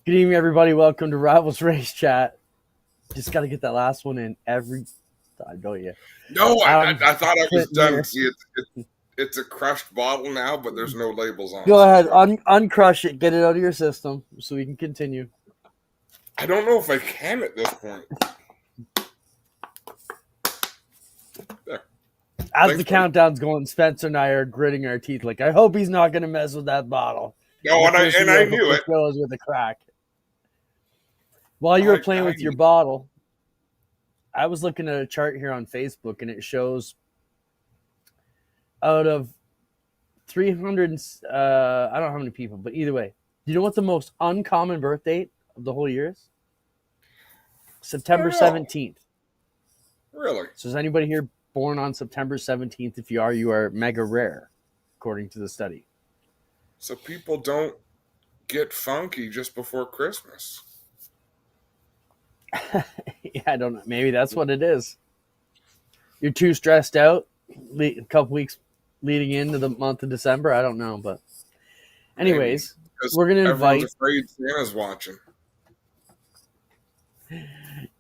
Good evening, everybody. Welcome to Rivalz Race Chat. Just got to get that last one in every time, don't you? No, Adam I thought I was Clinton done. here. See, it's a crushed bottle now, but there's no labels on it. Go So ahead, good. uncrush it, get it out of your system so we can continue. I don't know if I can at this point. There. As Thanks, the buddy. countdown's going, Spencer and I are gritting our teeth like, I hope he's not going to mess with that bottle. No, The and first I year knew before it. it goes with a crack. While you were playing I with your bottle, I was looking at a chart here on Facebook, and it shows out of 300, I don't know how many people, but either way, do you know what the most uncommon birth date of the whole year is? September don't know. 17th. Really? So is anybody here born on September 17th? If you are mega rare, according to the study. So people don't get funky just before Christmas. Yeah, I don't know. Maybe that's what it is. You're too stressed out a couple weeks leading into the month of December. I don't know, but anyways, we're going to invite. Everyone's afraid Santa's watching.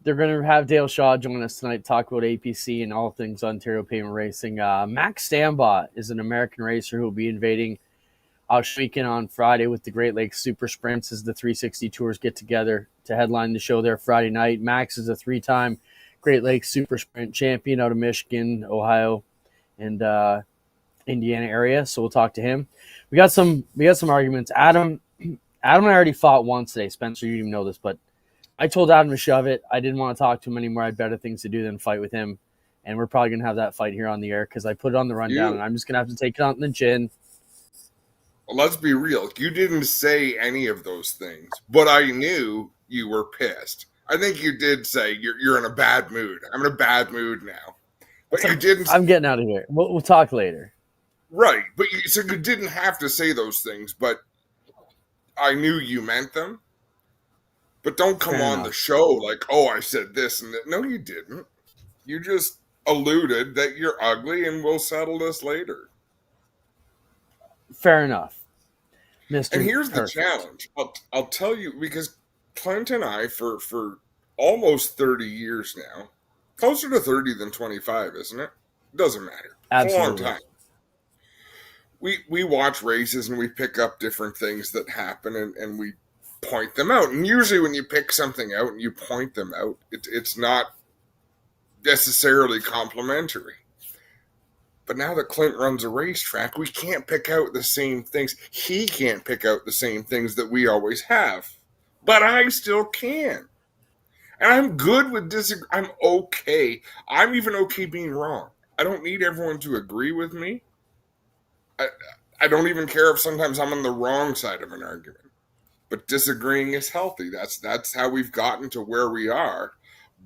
They're going to have Dale Shaw join us tonight to talk about APC and all things Ontario Payment Racing. Max Stambaugh is an American racer who will be invading weekend on Friday with the Great Lakes Super Sprints as the 360 Tours get together to headline the show there Friday night. Max is a three-time Great Lakes Super Sprint champion out of Michigan, Ohio, and Indiana area. So we'll talk to him. We got some arguments. Adam and I already fought once today. Spencer, you didn't even know this, but I told Adam to shove it. I didn't want to talk to him anymore. I had better things to do than fight with him. And we're probably going to have that fight here on the air because I put it on the rundown, and I'm just going to have to take it on the chin. Well, let's be real. You didn't say any of those things, but I knew you were pissed. I think you did say you're in a bad mood. I'm in a bad mood now. But you didn't. I'm getting out of here. We'll talk later. Right. But so you didn't have to say those things, but I knew you meant them. But don't come on the show like, oh, I said this and that. No, you didn't. You just alluded that you're ugly and we'll settle this later. Fair enough, Mr. And here's the challenge. I'll tell you, because Clint and I, for almost 30 years now, closer to 30 than 25, isn't it? Doesn't matter. Absolutely. It's a long time. We watch races and we pick up different things that happen and we point them out. And usually when you pick something out and you point them out, it's not necessarily complimentary. But now that Clint runs a racetrack, we can't pick out the same things. He can't pick out the same things that we always have. But I still can. And I'm good with I'm okay. I'm even okay being wrong. I don't need everyone to agree with me. I don't even care if sometimes I'm on the wrong side of an argument. But disagreeing is healthy. That's how we've gotten to where we are.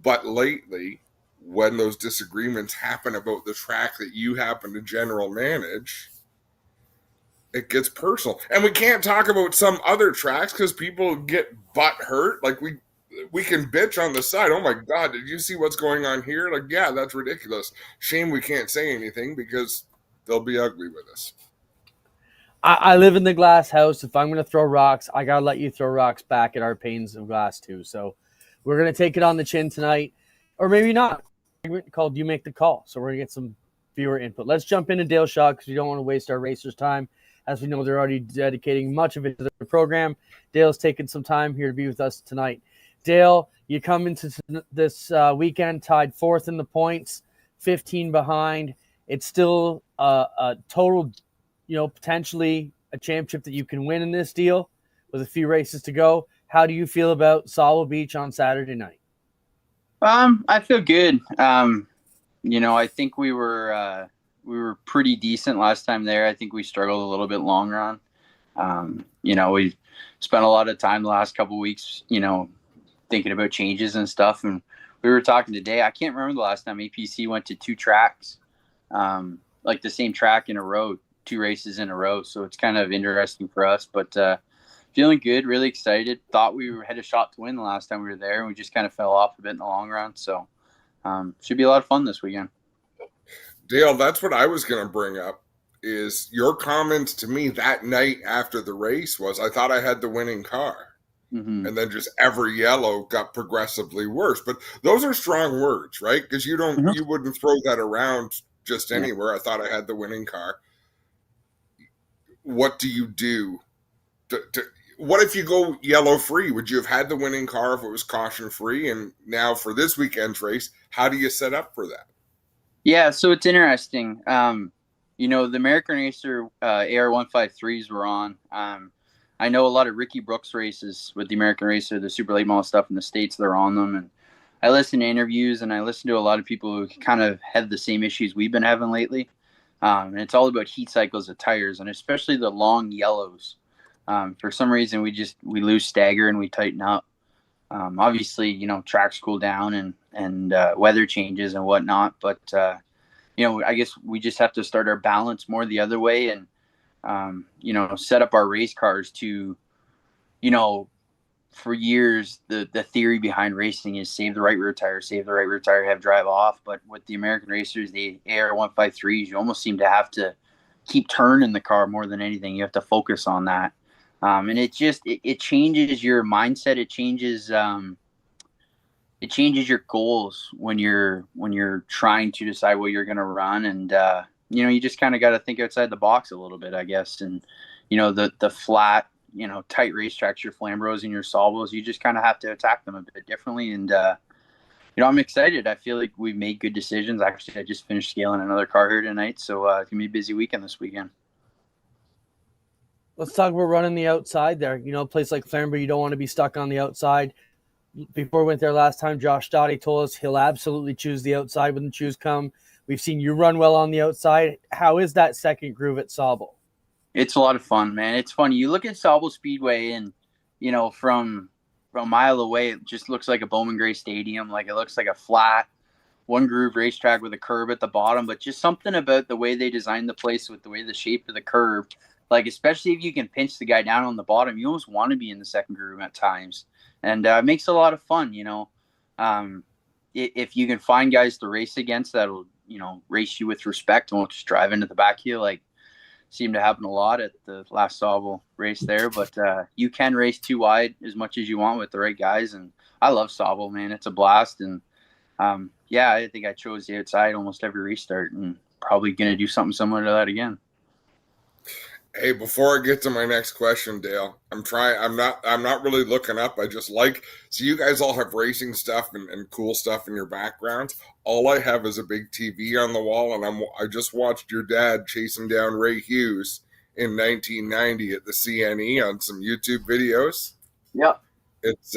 But lately, when those disagreements happen about the track that you happen to general manage, it gets personal. And we can't talk about some other tracks because people get butt hurt. Like we can bitch on the side. Oh my God, did you see what's going on here? Like, yeah, that's ridiculous. Shame we can't say anything because they'll be ugly with us. I live in the glass house. If I'm going to throw rocks, I got to let you throw rocks back at our panes of glass too. So we're going to take it on the chin tonight, or maybe not. Called You Make the Call. So we're going to get some viewer input. Let's jump into Dale Shaw because we don't want to waste our racers' time. As we know, they're already dedicating much of it to the program. Dale's taking some time here to be with us tonight. Dale, you come into this weekend tied fourth in the points, 15 behind. It's still a total, potentially a championship that you can win in this deal with a few races to go. How do you feel about Sawa Beach on Saturday night? I feel good. I think we were pretty decent last time there. I think we struggled a little bit longer on. We spent a lot of time the last couple of weeks, thinking about changes and stuff. And we were talking today. I can't remember the last time APC went to two tracks, like the same track in a row, 2 races in a row. So it's kind of interesting for us, but feeling good, really excited. Thought we had a shot to win the last time we were there, and we just kind of fell off a bit in the long run. So should be a lot of fun this weekend. Dale, that's what I was going to bring up, is your comments to me that night after the race was, I thought I had the winning car. Mm-hmm. And then just every yellow got progressively worse. But those are strong words, right? Because you wouldn't throw that around just anywhere. I thought I had the winning car. What do you do? What if you go yellow free? Would you have had the winning car if it was caution free? And now for this weekend's race, how do you set up for that? Yeah, so it's interesting. The American Racer AR153s were on. I know a lot of Ricky Brooks races with the American Racer, the super late model stuff in the States, they're on them. And I listen to interviews and I listen to a lot of people who kind of have the same issues we've been having lately. And it's all about heat cycles of tires, and especially the long yellows. For some reason, we lose stagger and we tighten up. Obviously, tracks cool down and weather changes and whatnot. But, I guess we just have to start our balance more the other way and, set up our race cars to, for years, the theory behind racing is save the right rear tire, have drive off. But with the American Racers, the AR153s, you almost seem to have to keep turning the car more than anything. You have to focus on that. And it changes your mindset. It changes your goals when you're trying to decide what you're going to run. And, you just kind of got to think outside the box a little bit, I guess. And, the flat, tight racetracks, your Flambros and your Salvos, you just kind of have to attack them a bit differently. And, I'm excited. I feel like we've made good decisions. Actually, I just finished scaling another car here tonight. So it's going to be a busy weekend this weekend. Let's talk about running the outside there. A place like Flamborough, you don't want to be stuck on the outside. Before we went there last time, Josh Dottie told us he'll absolutely choose the outside when the choose come. We've seen you run well on the outside. How is that second groove at Sauble? It's a lot of fun, man. It's funny. You look at Sauble Speedway and, from a mile away, it just looks like a Bowman Gray Stadium. Like it looks like a flat, one groove racetrack with a curb at the bottom, but just something about the way they designed the place with the way the shape of the curb, like especially if you can pinch the guy down on the bottom, you almost want to be in the second groove at times. And it makes a lot of fun, if you can find guys to race against that'll, race you with respect and won't just drive into the back of you, like seemed to happen a lot at the last Sauble race there. But you can race too wide as much as you want with the right guys. And I love Sauble, man. It's a blast. And I think I chose the outside almost every restart and probably going to do something similar to that again. Hey, before I get to my next question, Dale, I'm not really looking up. So you guys all have racing stuff and cool stuff in your backgrounds. All I have is a big TV on the wall, and I just watched your dad chasing down Ray Hughes in 1990 at the CNE on some YouTube videos. Yep. It's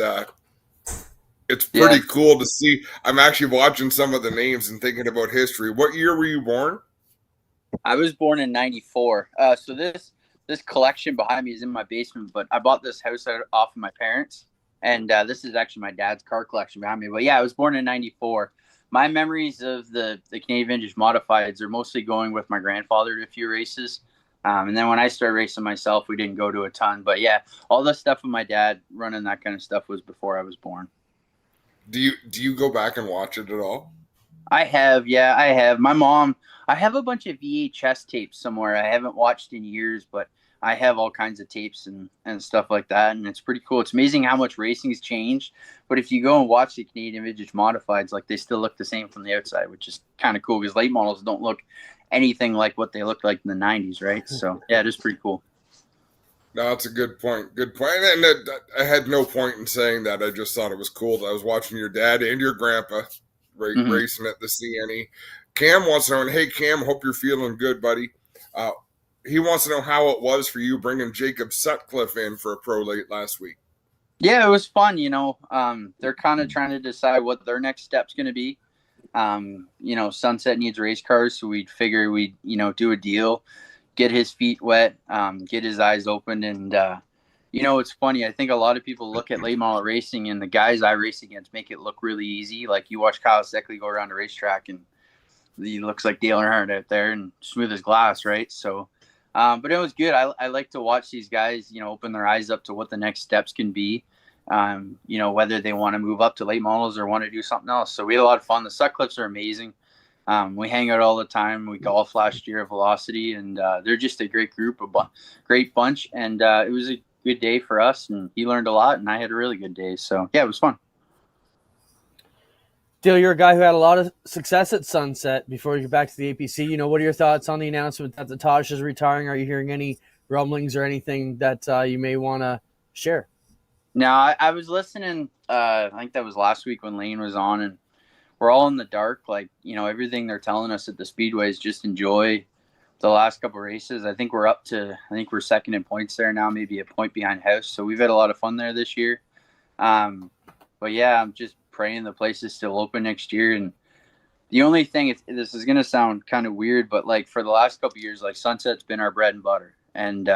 pretty cool to see. I'm actually watching some of the names and thinking about history. What year were you born? I was born in 94. So this collection behind me is in my basement, but I bought this house off of my parents. And this is actually my dad's car collection behind me. But yeah, I was born in 94. My memories of the Canadian Vintage Modifieds are mostly going with my grandfather to a few races. And then when I started racing myself, we didn't go to a ton. But yeah, all the stuff with my dad running that kind of stuff was before I was born. Do you go back and watch it at all? I have. Yeah, I have. My mom, I have a bunch of VHS tapes somewhere I haven't watched in years, but I have all kinds of tapes and stuff like that. And it's pretty cool. It's amazing how much racing's changed. But if you go and watch the Canadian Vintage Modifieds, like they still look the same from the outside, which is kind of cool because late models don't look anything like what they looked like in the 90s, right? So yeah, it is pretty cool. No, that's a good point. Good point. And I had no point in saying that. I just thought it was cool that I was watching your dad and your grandpa racing at the CNE. Cam wants to know, and hey, Cam, hope you're feeling good, buddy. He wants to know how it was for you bringing Jacob Sutcliffe in for a pro late last week. Yeah, it was fun. They're kind of trying to decide what their next step's going to be. Sunset needs race cars, so we'd figure we'd, do a deal, get his feet wet, get his eyes opened. And, it's funny. I think a lot of people look at late model racing and the guys I race against make it look really easy. Like you watch Kyle Steckley go around a racetrack and he looks like Dale Earnhardt out there and smooth as glass, right? So, but it was good. I like to watch these guys, open their eyes up to what the next steps can be. Whether they want to move up to late models or want to do something else. So we had a lot of fun. The Sutcliffes are amazing. We hang out all the time. We golfed last year at Velocity, and they're just a great group, great bunch. And it good day for us, and he learned a lot, and I had a really good day. So yeah, it was fun. Dale, you're a guy who had a lot of success at Sunset before you get back to the APC. What are your thoughts on the announcement that the Tosh is retiring? Are you hearing any rumblings or anything that you may want to share? No, I was listening. I think that was last week when Lane was on, and we're all in the dark. Like, everything they're telling us at the speedways, just enjoy the last couple of races. I think we're second in points there now, maybe a point behind House. So we've had a lot of fun there this year. But yeah, I'm just praying the place is still open next year. And the only thing, this is going to sound kind of weird, but like for the last couple of years, like Sunset's been our bread and butter. And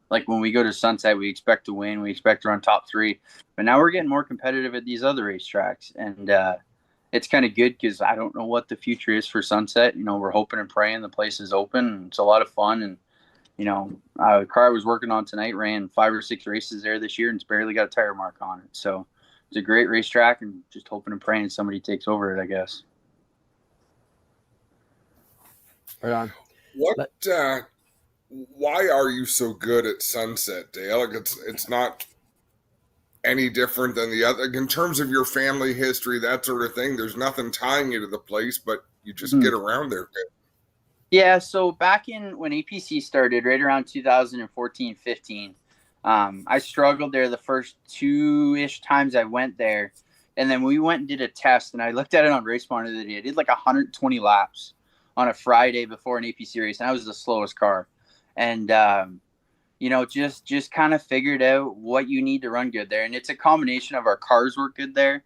like when we go to Sunset, we expect to win. We expect to run top 3. But now we're getting more competitive at these other racetracks. And it's kind of good because I don't know what the future is for Sunset. We're hoping and praying the place is open. And it's a lot of fun. And, the car I was working on tonight ran 5 or 6 races there this year, and it's barely got a tire mark on it. So it's a great racetrack, and just hoping and praying somebody takes over it, I guess. Right on. Why are you so good at Sunset, Dale? Like it's not any different than the other in terms of your family history, that sort of thing. There's nothing tying you to the place, but you just get around there. Yeah, so back when APC started, right around 2014-15, I struggled there the first 2-ish times I went there. And then we went and did a test, and I looked at it on Race Monitor the other day. I did like 120 laps on a Friday before an APC race, and I was the slowest car. And, just kind of figured out what you need to run good there. And it's a combination of our cars were good there.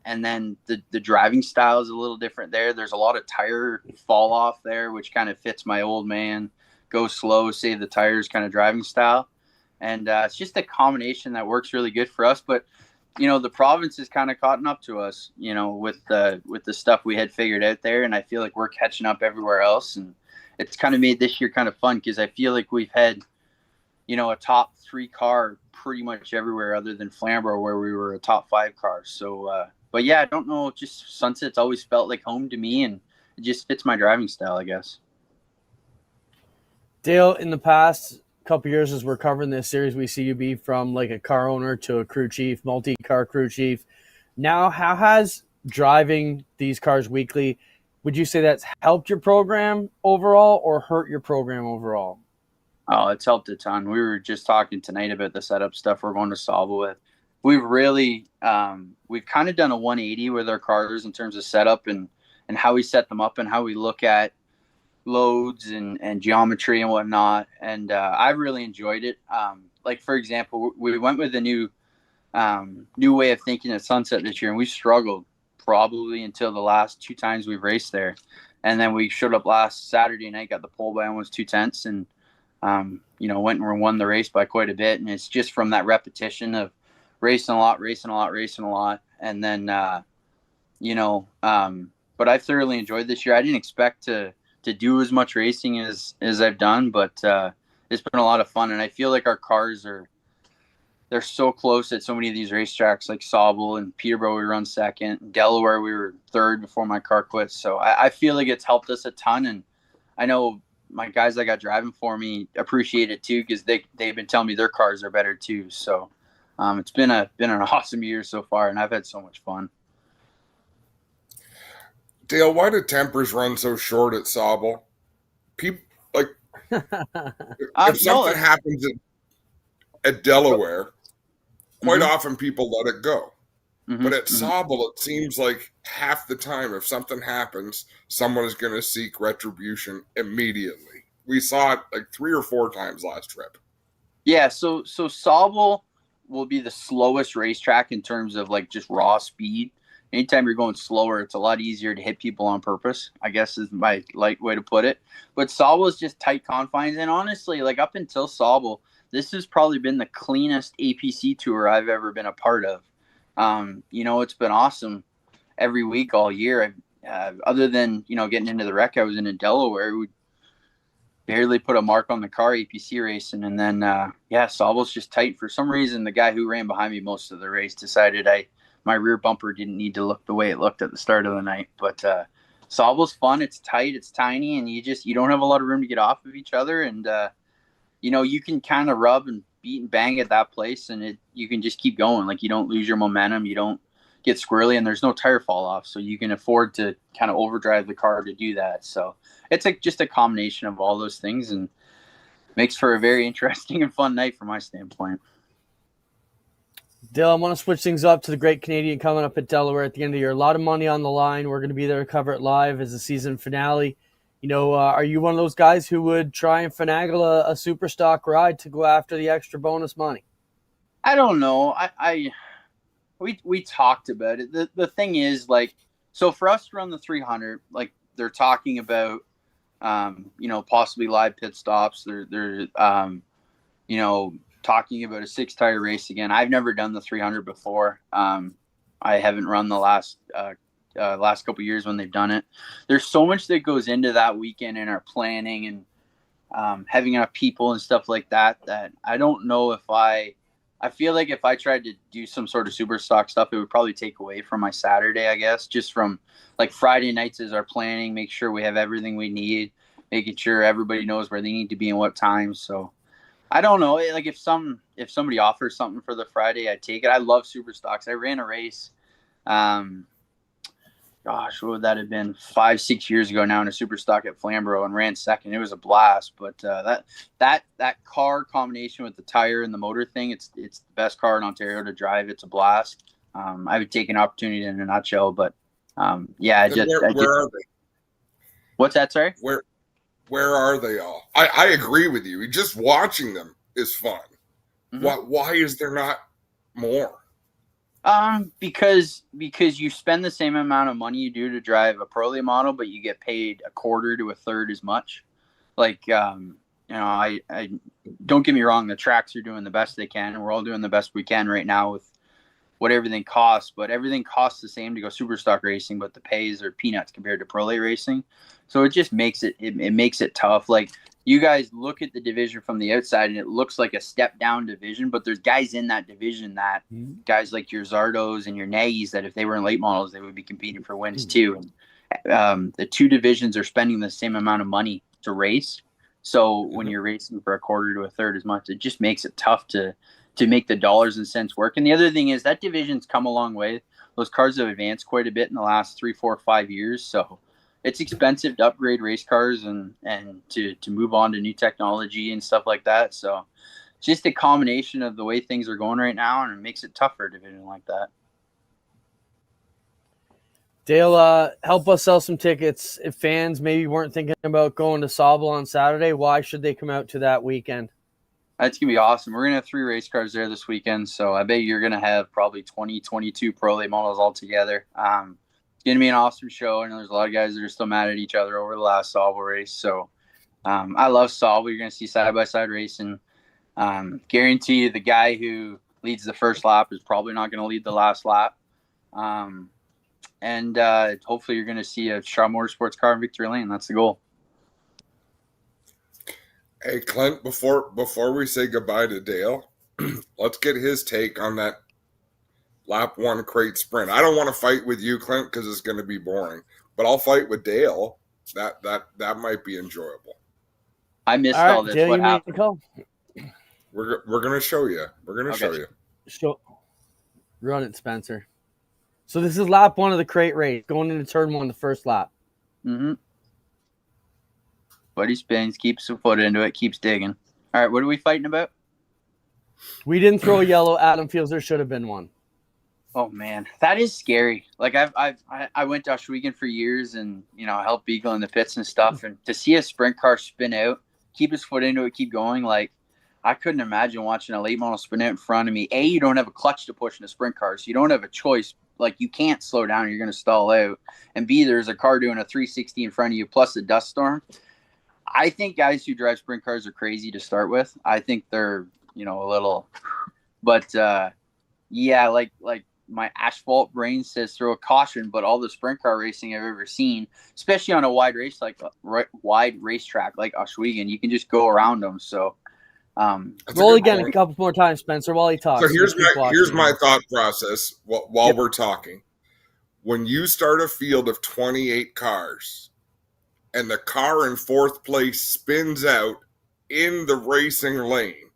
And then the driving style is a little different there. There's a lot of tire fall off there, which kind of fits my old man, go slow, save the tires kind of driving style. And it's just a combination that works really good for us. But, the province is kind of caught up to us, with the stuff we had figured out there. And I feel like we're catching up everywhere else. And it's kind of made this year kind of fun because I feel like we've had, a top 3 car pretty much everywhere other than Flamborough, where we were a top 5 car. So, but yeah, I don't know. Just Sunset's always felt like home to me, and it just fits my driving style, I guess. Dale, in the past couple of years as we're covering this series, we see you be from like a car owner to a crew chief, multi-car crew chief. Now, how has driving these cars weekly, would you say that's helped your program overall or hurt your program overall? Oh, it's helped a ton. We were just talking tonight about the setup stuff we're going to Stambaugh with. We've really, we've kind of done a 180 with our cars in terms of setup and how we set them up and how we look at loads and geometry and whatnot. And I've really enjoyed it. Like, for example, we went with a new way of thinking at Sunset this year, and we struggled probably until the last 2 times we've raced there. And then we showed up last Saturday night, got the pole by almost 2 tenths, and went and won the race by quite a bit. And it's just from that repetition of racing a lot. And then, but I thoroughly enjoyed this year. I didn't expect to do as much racing as I've done, but it's been a lot of fun. And I feel like our cars they're so close at so many of these racetracks, like Stambaugh and Peterborough, we run second. Delaware, we were third before my car quit. So I feel like it's helped us a ton. And I know my guys that got driving for me appreciate it too, because they've been telling me their cars are better too. So it's been an awesome year so far, and I've had so much fun. Dale, why do tempers run so short at Stambaugh? People like if something happens at Delaware, quite often people let it go. But at Stambaugh, it seems like half the time, if something happens, someone is going to seek retribution immediately. We saw it like 3 or 4 times last trip. Yeah, so Stambaugh will be the slowest racetrack in terms of like just raw speed. Anytime you're going slower, it's a lot easier to hit people on purpose, I guess is my light way to put it. But Stambaugh is just tight confines. And honestly, like up until Stambaugh, this has probably been the cleanest APC tour I've ever been a part of. It's been awesome every week all year. Other than, getting into the wreck I was in Delaware, we barely put a mark on the car APC racing. And then, Stauble's just tight. For some reason, the guy who ran behind me most of the race decided my rear bumper didn't need to look the way it looked at the start of the night. But Stauble's fun. It's tight. It's tiny. And you don't have a lot of room to get off of each other. And, you can kind of rub and beat and bang at that place, and you can just keep going. Like, you don't lose your momentum, you don't get squirrely, and there's no tire fall off, so you can afford to kind of overdrive the car to do that. So it's like just a combination of all those things, and makes for a very interesting and fun night from my standpoint. Dale, I want to switch things up to the Great Canadian coming up at Delaware at the end of the year. A lot of money on the line. We're going to be there to cover it live as the season finale. Are you one of those guys who would try and finagle a super stock ride to go after the extra bonus money? I don't know. We talked about it. The thing is, like, so for us to run the 300, like, they're talking about, possibly live pit stops. They're talking about a 6-tire race again. I've never done the 300 before. I haven't run the last couple years when they've done it. There's so much that goes into that weekend in our planning and having enough people and stuff like that I don't know if I feel like if I tried to do some sort of super stock stuff, it would probably take away from my Saturday, I guess, just from like Friday nights is our planning, make sure we have everything we need, making sure everybody knows where they need to be and what time. So I don't know. Like, if somebody offers something for the Friday, I'd take it. I love super stocks. I ran a race. What would that have been? 5-6 years ago now in a super stock at Flamborough and ran second. It was a blast. But that car combination with the tire and the motor thing, it's the best car in Ontario to drive. It's a blast. I would take an opportunity in a nutshell. But where are they? What's that? Sorry. Where are they all? I agree with you. Just watching them is fun. Mm-hmm. Why is there not more? Because you spend the same amount of money you do to drive a Pro Late model, but you get paid a quarter to a third as much. Like, I don't get me wrong, the tracks are doing the best they can, and we're all doing the best we can right now with what everything costs, but everything costs the same to go super stock racing, but the pays are peanuts compared to Pro Late racing. So it just makes it makes it tough. Like, you guys look at the division from the outside and it looks like a step down division, but there's guys in that division guys like your Zardos and your Nagys that if they were in late models, they would be competing for wins too. And the two divisions are spending the same amount of money to race. So when you're racing for a quarter to a third as much, it just makes it tough to make the dollars and cents work. And the other thing is that division's come a long way. Those cars have advanced quite a bit in the last 3, 4, 5 years. So it's expensive to upgrade race cars and to move on to new technology and stuff like that. So just a combination of the way things are going right now, and it makes it tough for a division like that. Dale, help us sell some tickets. If fans maybe weren't thinking about going to Sauble on Saturday, why should they come out to that weekend? That's going to be awesome. We're going to have 3 race cars there this weekend, so I bet you're going to have probably 20, 22 Pro Late models all together. It's going to be an awesome show. I know there's a lot of guys that are still mad at each other over the last Sauble race. So I love Sauble. You're going to see side-by-side racing. Guarantee you the guy who leads the first lap is probably not going to lead the last lap. And hopefully you're going to see a Shaw Motorsports car in victory lane. That's the goal. Hey, Clint, before we say goodbye to Dale, let's get his take on that lap 1 crate sprint. I don't want to fight with you, Clint, because it's going to be boring. But I'll fight with Dale. That might be enjoyable. I missed all this. Dale, what happened? We're going to show you. We're going to show you. Run it, Spencer. So this is lap 1 of the crate race, going into turn 1, the first lap. Mm-hmm. Buddy spins, keeps a foot into it, keeps digging. All right, what are we fighting about? We didn't throw a yellow. Adam feels there should have been one. Oh man, that is scary. Like I went to Oswego for years, and helped Beagle in the pits and stuff. And to see a sprint car spin out, keep his foot into it, keep going. Like, I couldn't imagine watching a late model spin out in front of me. A, you don't have a clutch to push in a sprint car, so you don't have a choice. Like, you can't slow down, or you're going to stall out. And B, there's a car doing a 360 in front of you, plus a dust storm. I think guys who drive sprint cars are crazy to start with. I think they're, a little, but like my asphalt brain says throw a caution, but all the sprint car racing I've ever seen, especially on a wide racetrack like Oswego, you can just go around them. So roll again a couple more times, Spencer, while he talks. So here's my thought process while we're talking. When you start a field of 28 cars, and the car in 4th place spins out in the racing lane,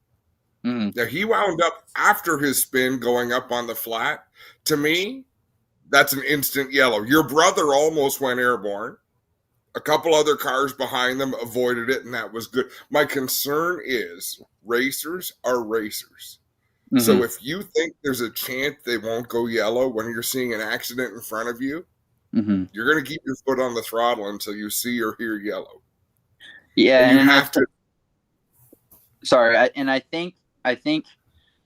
Mm-hmm. Now, he wound up after his spin going up on the flat. To me, that's an instant yellow. Your brother almost went airborne. A couple other cars behind them avoided it, and that was good. My concern is racers are racers. Mm-hmm. So if you think there's a chance they won't go yellow when you're seeing an accident in front of you, mm-hmm. you're going to keep your foot on the throttle until you see or hear yellow. Yeah, and you have to. Sorry, I think,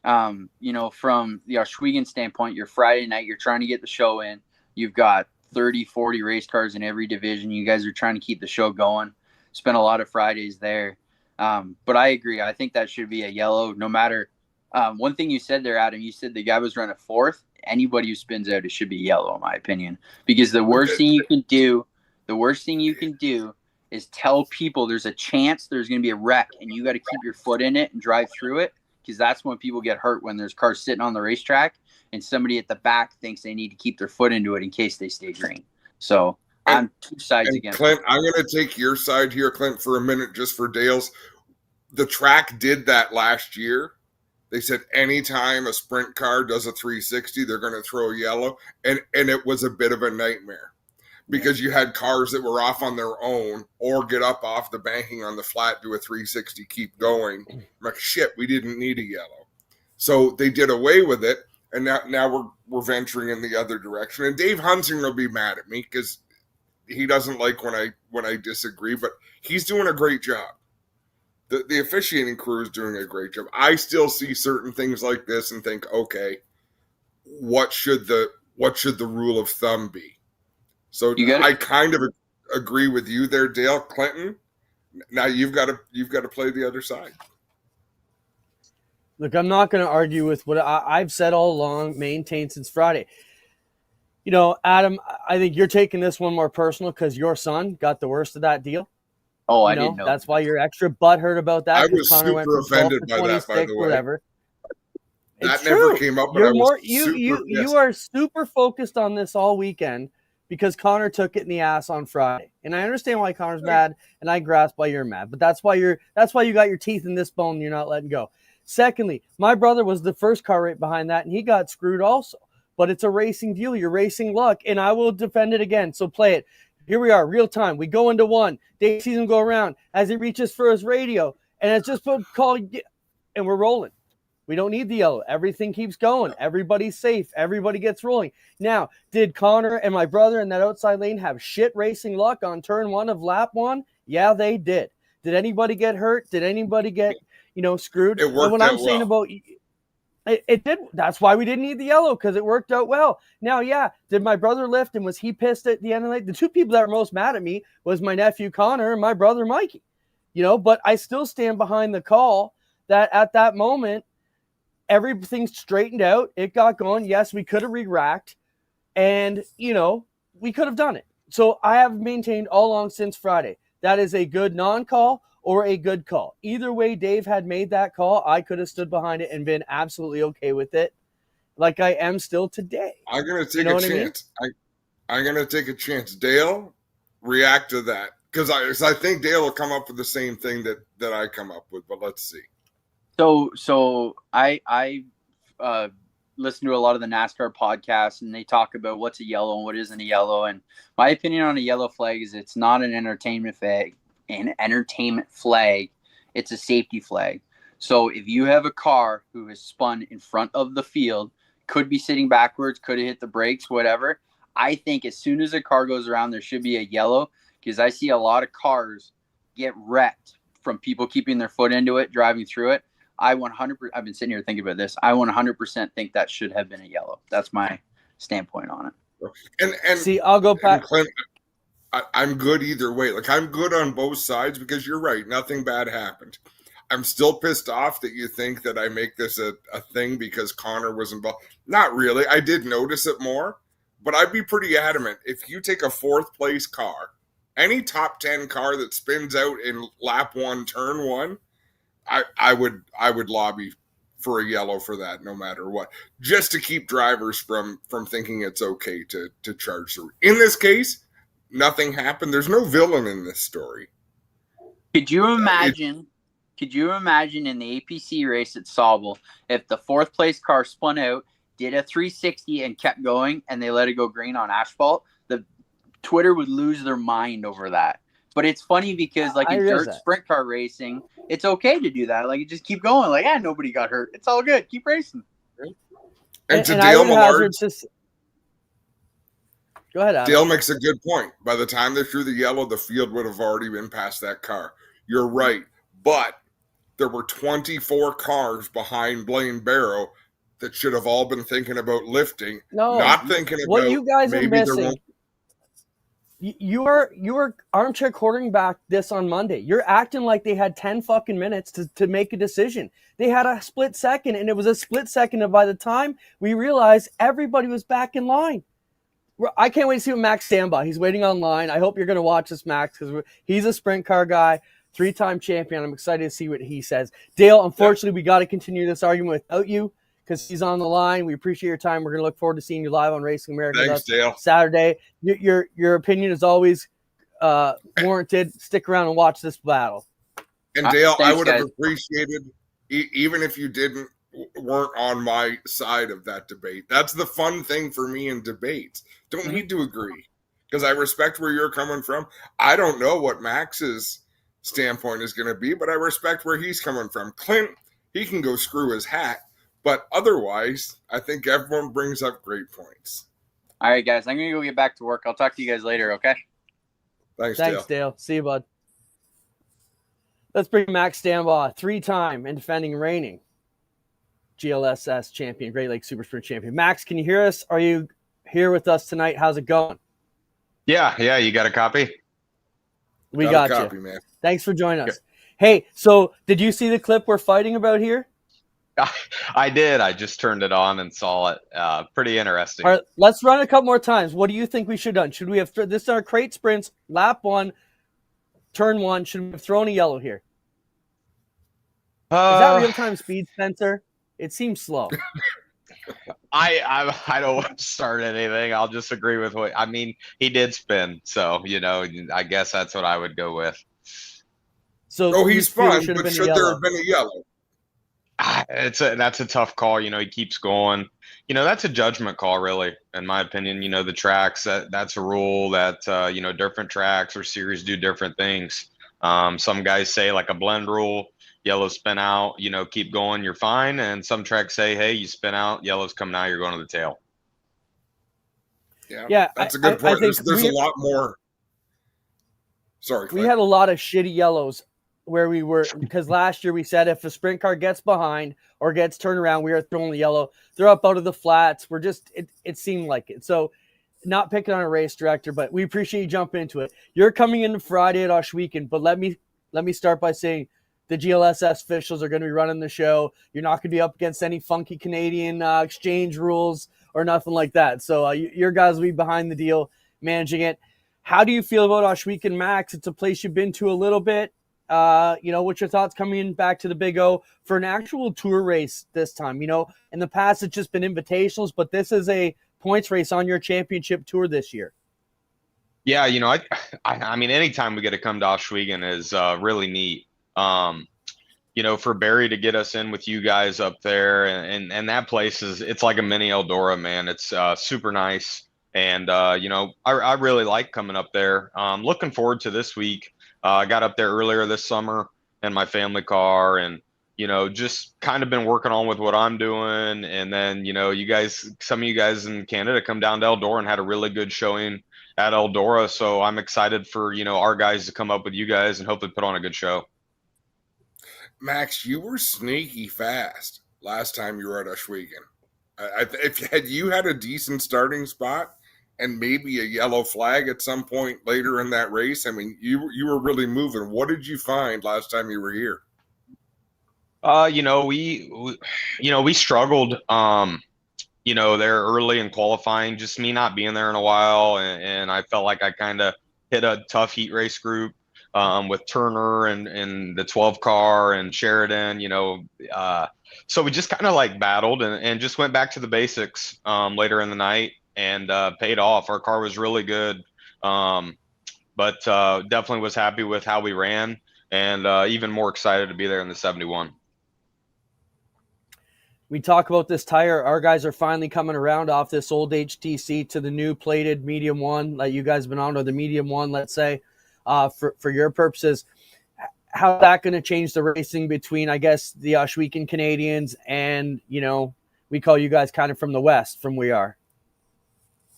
from the Oswego standpoint, you're Friday night, you're trying to get the show in. You've got 30, 40 race cars in every division. You guys are trying to keep the show going. Spent a lot of Fridays there. But I agree. I think that should be a yellow no matter. One thing you said there, Adam, you said the guy was running fourth. Anybody who spins out, it should be yellow, in my opinion. Because the worst thing you can do is tell people there's a chance there's going to be a wreck and you got to keep your foot in it and drive through it, because that's when people get hurt, when there's cars sitting on the racetrack and somebody at the back thinks they need to keep their foot into it in case they stay green. So I'm two sides again. Clint, I'm going to take your side here, Clint, for a minute, just for Dale's. The track did that last year. They said anytime a sprint car does a 360, they're going to throw yellow. And it was a bit of a nightmare because you had cars that were off on their own or get up off the banking on the flat, do a 360, keep going. I'm like, shit, we didn't need a yellow. So they did away with it. And now we're venturing in the other direction. And Dave Hunsinger will be mad at me because he doesn't like when I disagree, but he's doing a great job. The officiating crew is doing a great job. I still see certain things like this and think, okay, what should the rule of thumb be? So I kind of agree with you there, Dale. Clinton, now you've got to play the other side. Look, I'm not going to argue with what I've said all along, maintained since Friday. You know, Adam, I think you're taking this one more personal because your son got the worst of that deal. Oh, I didn't know. That's why you're extra butthurt about that. I was Connor super offended by that, by the way. Whatever. That never came up, but I was you are super focused on this all weekend because Connor took it in the ass on Friday. And I understand why Connor's mad, and I grasp why you're mad. But that's why you got your teeth in this bone and you're not letting go. Secondly, my brother was the first car right behind that, and he got screwed also. But it's a racing deal. You're racing luck, and I will defend it again. So play it. Here we are, real time. We go into one. Dave sees him go around as he reaches for his radio, and it's just put call, and we're rolling. We don't need the yellow. Everything keeps going. Everybody's safe. Everybody gets rolling. Now, did Connor and my brother in that outside lane have shit racing luck on turn one of lap one? Yeah, they did. Did anybody get hurt? Did anybody get screwed? It worked what out I'm saying well. about it did. That's why we didn't need the yellow, because it worked out well. Now, yeah, did my brother lift and was he pissed at the end of the night? The two people that were most mad at me was my nephew Connor and my brother Mikey. But I still stand behind the call that at that moment, everything straightened out. It got going. Yes, we could have re-racked, and we could have done it. So I have maintained all along since Friday that is a good non-call or a good call. Either way Dave had made that call, I could have stood behind it and been absolutely okay with it, like I am still today. I'm going to take a chance. I'm going to take a chance. Dale, react to that, because I think Dale will come up with the same thing that I come up with, but let's see. So I listen to a lot of the NASCAR podcasts, and they talk about what's a yellow and what isn't a yellow. And my opinion on a yellow flag is it's not an entertainment flag. It's a safety flag. So if you have a car who has spun in front of the field, could be sitting backwards, could have hit the brakes, whatever, I think as soon as a car goes around, there should be a yellow, because I see a lot of cars get wrecked from people keeping their foot into it, driving through it. I've been sitting here thinking about this. I 100% think that should have been a yellow. That's my standpoint on it. And see, I'll go back. Clint, I'm good either way. Like, I'm good on both sides, because you're right. Nothing bad happened. I'm still pissed off that you think that I make this a thing because Connor was involved. Not really. I did notice it more, but I'd be pretty adamant. If you take a fourth place car, any top 10 car that spins out in lap one, turn one, I would lobby for a yellow for that, no matter what, just to keep drivers from thinking it's okay to charge through. In this case, nothing happened. There's no villain in this story. Could you imagine Could you imagine in the APC race at Sauble if the fourth place car spun out, did a 360 and kept going, and they let it go green on asphalt? The Twitter would lose their mind over that. But it's funny because like in dirt sprint car racing, it's okay to do that. Like you just keep going. Like, nobody got hurt. It's all good. Keep racing. And to Dale Millard, go ahead, Adam. Dale makes a good point. By the time they threw the yellow, the field would have already been past that car. You're right. But there were 24 cars behind Blaine Barrow that should have all been thinking about lifting, not thinking about what you guys maybe are missing. You were armchair quarterback this on Monday. You're acting like they had 10 fucking minutes to make a decision. They had a split second, and it was a split second, and by the time we realized everybody was back in line. I can't wait to see what Max Stambaugh. He's waiting online. I hope you're going to watch this, Max, because he's a sprint car guy, 3-time champion. I'm excited to see what he says. Dale, unfortunately, we got to continue this argument without you because he's on the line. We appreciate your time. We're going to look forward to seeing you live on Racing America. Thanks, Dale. Saturday. Your opinion is always warranted. Stick around and watch this battle. And Dale, I would have appreciated, even if you weren't on my side of that debate. That's the fun thing for me in debates. Don't need to agree because I respect where you're coming from. I don't know what Max's standpoint is going to be, but I respect where he's coming from. Clint, he can go screw his hat. But otherwise, I think everyone brings up great points. All right, guys. I'm going to go get back to work. I'll talk to you guys later, okay? Thanks, Dale. See you, bud. Let's bring Max Stambaugh, 3-time and defending reigning GLSS champion, Great Lakes Super Sprint champion. Max, can you hear us? Are you here with us tonight? How's it going? Yeah. You got a copy? We got you. Man. Thanks for joining us. Hey, so did you see the clip we're fighting about here? I did. I just turned it on and saw it. Pretty interesting. All right, let's run a couple more times. What do you think we should have done? Should we have this is our crate sprints, lap 1, turn 1? Should we have thrown a yellow here? Is that real-time speed, Spencer? It seems slow. I don't want to start anything. I'll just agree with he did spin. So, I guess that's what I would go with. So he's fun, but should there have been a yellow? That's a tough call. He keeps going. That's a judgment call, really, in my opinion. The tracks, that's a rule that, different tracks or series do different things. Some guys say like a blend rule, yellow spin out, keep going, you're fine. And some tracks say, hey, you spin out, yellow's coming out, you're going to the tail. Yeah, that's a good point. There's a lot more. Sorry, Clint. We had a lot of shitty yellows where we were, because last year we said if a sprint car gets behind or gets turned around, we are throwing the yellow. They're up out of the flats. We're just, it seemed like it. So not picking on a race director, but we appreciate you jumping into it. You're coming into Friday at Oshweekend, but let me start by saying the GLSS officials are going to be running the show. You're not going to be up against any funky Canadian exchange rules or nothing like that. So your guys will be behind the deal, managing it. How do you feel about Oshweekend, Max? It's a place you've been to a little bit. What's your thoughts coming back to the Big O for an actual tour race this time? In the past, it's just been invitationals, but this is a points race on your championship tour this year. Yeah, I mean, anytime we get to come to Oshweekend is really neat. For Barry to get us in with you guys up there, and that place it's like a mini Eldora, man. It's super nice, and I really like coming up there. Looking forward to this week. I got up there earlier this summer in my family car and, just kind of been working on with what I'm doing. And then, some of you guys in Canada come down to Eldora and had a really good showing at Eldora. So I'm excited for, our guys to come up with you guys and hopefully put on a good show. Max, you were sneaky fast last time you were at Oshweekend. If you had a decent starting spot, and maybe a yellow flag at some point later in that race, I mean, you were really moving. What did you find last time you were here? We struggled, there early in qualifying, just me not being there in a while. And I felt like I kind of hit a tough heat race group with Turner and the 12 car and Sheridan, so we just kind of like battled and just went back to the basics later in the night. And paid off. Our car was really good, but definitely was happy with how we ran. and even more excited to be there in the 71. We talk about this tire. Our guys are finally coming around off this old HTC to the new plated medium one that you guys have been on, or the medium one, let's say, for your purposes. How's that going to change the racing between, I guess, the Oswegan Canadians and, we call you guys kind of from the West, from we are?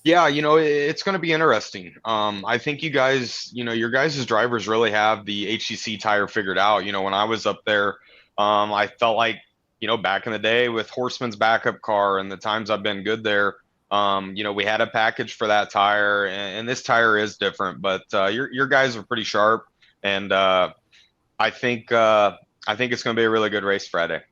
Yeah, it's going to be interesting. I think you guys, your guys' drivers really have the HTC tire figured out. When I was up there, I felt like, back in the day with Horseman's backup car and the times I've been good there, we had a package for that tire, and this tire is different. But your guys are pretty sharp, and I think it's going to be a really good race Friday.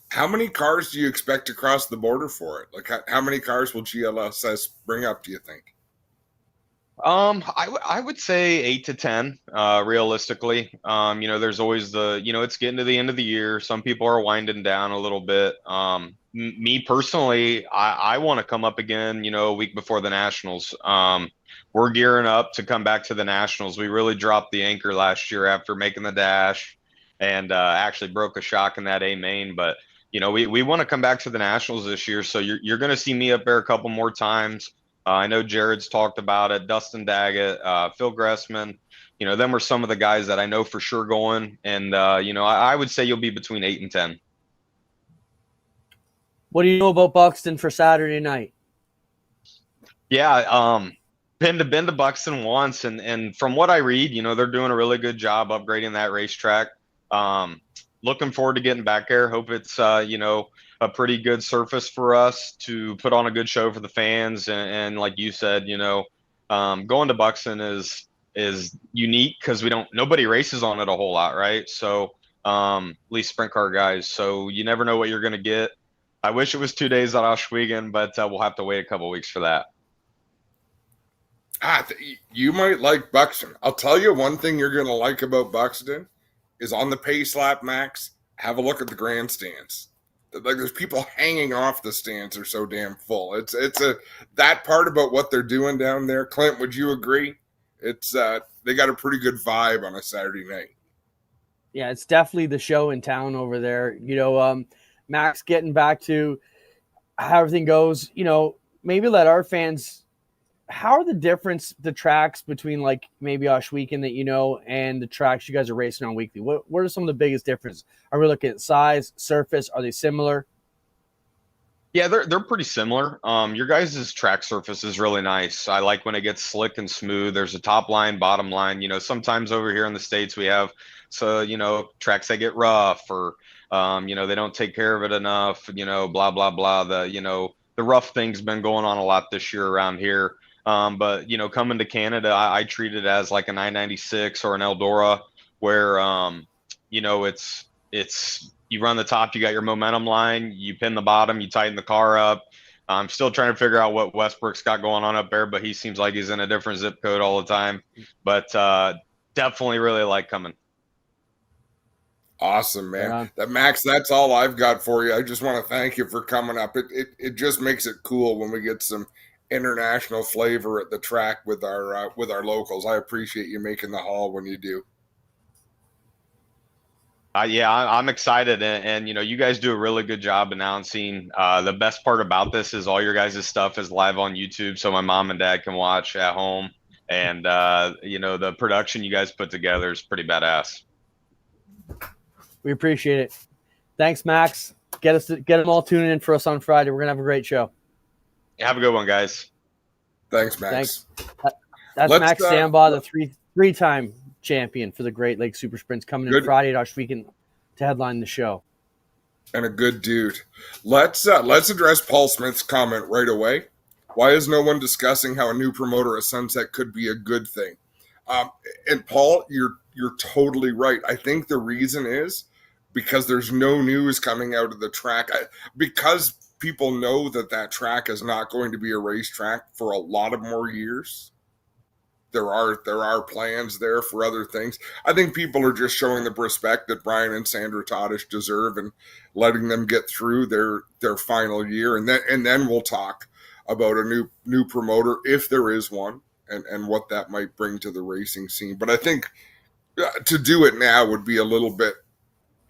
How many cars do you expect to cross the border for it? Like, how many cars will GLSS bring up, do you think? I would say 8 to 10, realistically. There's always it's getting to the end of the year. Some people are winding down a little bit. Me personally, I want to come up again, a week before the Nationals. We're gearing up to come back to the Nationals. We really dropped the anchor last year after making the dash and actually broke a shock in that A main, but we want to come back to the Nationals this year, so you're going to see me up there a couple more times. I know Jared's talked about it, Dustin Daggett, Phil Gressman. Them are some of the guys that I know for sure going, and I would say you'll be between 8 and 10. What do you know about Buxton for Saturday night? Yeah, been to Buxton once, and from what I read, they're doing a really good job upgrading that racetrack. Looking forward to getting back there. Hope it's a pretty good surface for us to put on a good show for the fans. And like you said, going to Buxton is unique because nobody races on it a whole lot, right? So at least sprint car guys. So you never know what you're going to get. I wish it was 2 days at Oswegan, but we'll have to wait a couple weeks for that. You might like Buxton. I'll tell you one thing you're going to like about Buxton is on the pace lap, Max, have a look at the grandstands. Like, there's people hanging off the stands are so damn full. It's that part about what they're doing down there. Clint, would you agree? It's they got a pretty good vibe on a Saturday night. Yeah, it's definitely the show in town over there. Max, getting back to how everything goes, maybe let our fans. How are the tracks between like maybe Oswegan that and the tracks you guys are racing on weekly? What are some of the biggest differences? Are we looking at size, surface? Are they similar? Yeah, they're pretty similar. Your guys' track surface is really nice. I like when it gets slick and smooth. There's a top line, bottom line. Sometimes over here in the States we have tracks that get rough or they don't take care of it enough. Blah blah blah. The rough thing's been going on a lot this year around here. But coming to Canada, I treat it as like a 996 or an Eldora, where it's you run the top, you got your momentum line, you pin the bottom, you tighten the car up. I'm still trying to figure out what Westbrook's got going on up there, but he seems like he's in a different zip code all the time. But definitely really like coming. Awesome, man. Max, that's all I've got for you. I just want to thank you for coming up. It just makes it cool when we get some international flavor at the track with our locals. I appreciate you making the haul when you do. Yeah, I'm excited, and you guys do a really good job announcing. The best part about this is all your guys' stuff is live on YouTube, so my mom and dad can watch at home. And the production you guys put together is pretty badass. We appreciate it. Thanks, Max. Get them all tuning in for us on Friday. We're gonna have a great show. Have a good one, guys. Thanks, Max. That's Max Stambaugh, the three-time champion for the Great Lakes Super Sprints, coming in Friday at Oswegan to headline the show. And a good dude. Let's address Paul Smith's comment right away. Why is no one discussing how a new promoter at Sunset could be a good thing? And Paul, you're totally right. I think the reason is because there's no news coming out of the track. Because people know that track is not going to be a racetrack for a lot of more years. There are plans there for other things. I think people are just showing the respect that Brian and Sandra Todish deserve and letting them get through their final year. And then we'll talk about a new promoter, if there is one, and what that might bring to the racing scene. But I think To do it now would be a little bit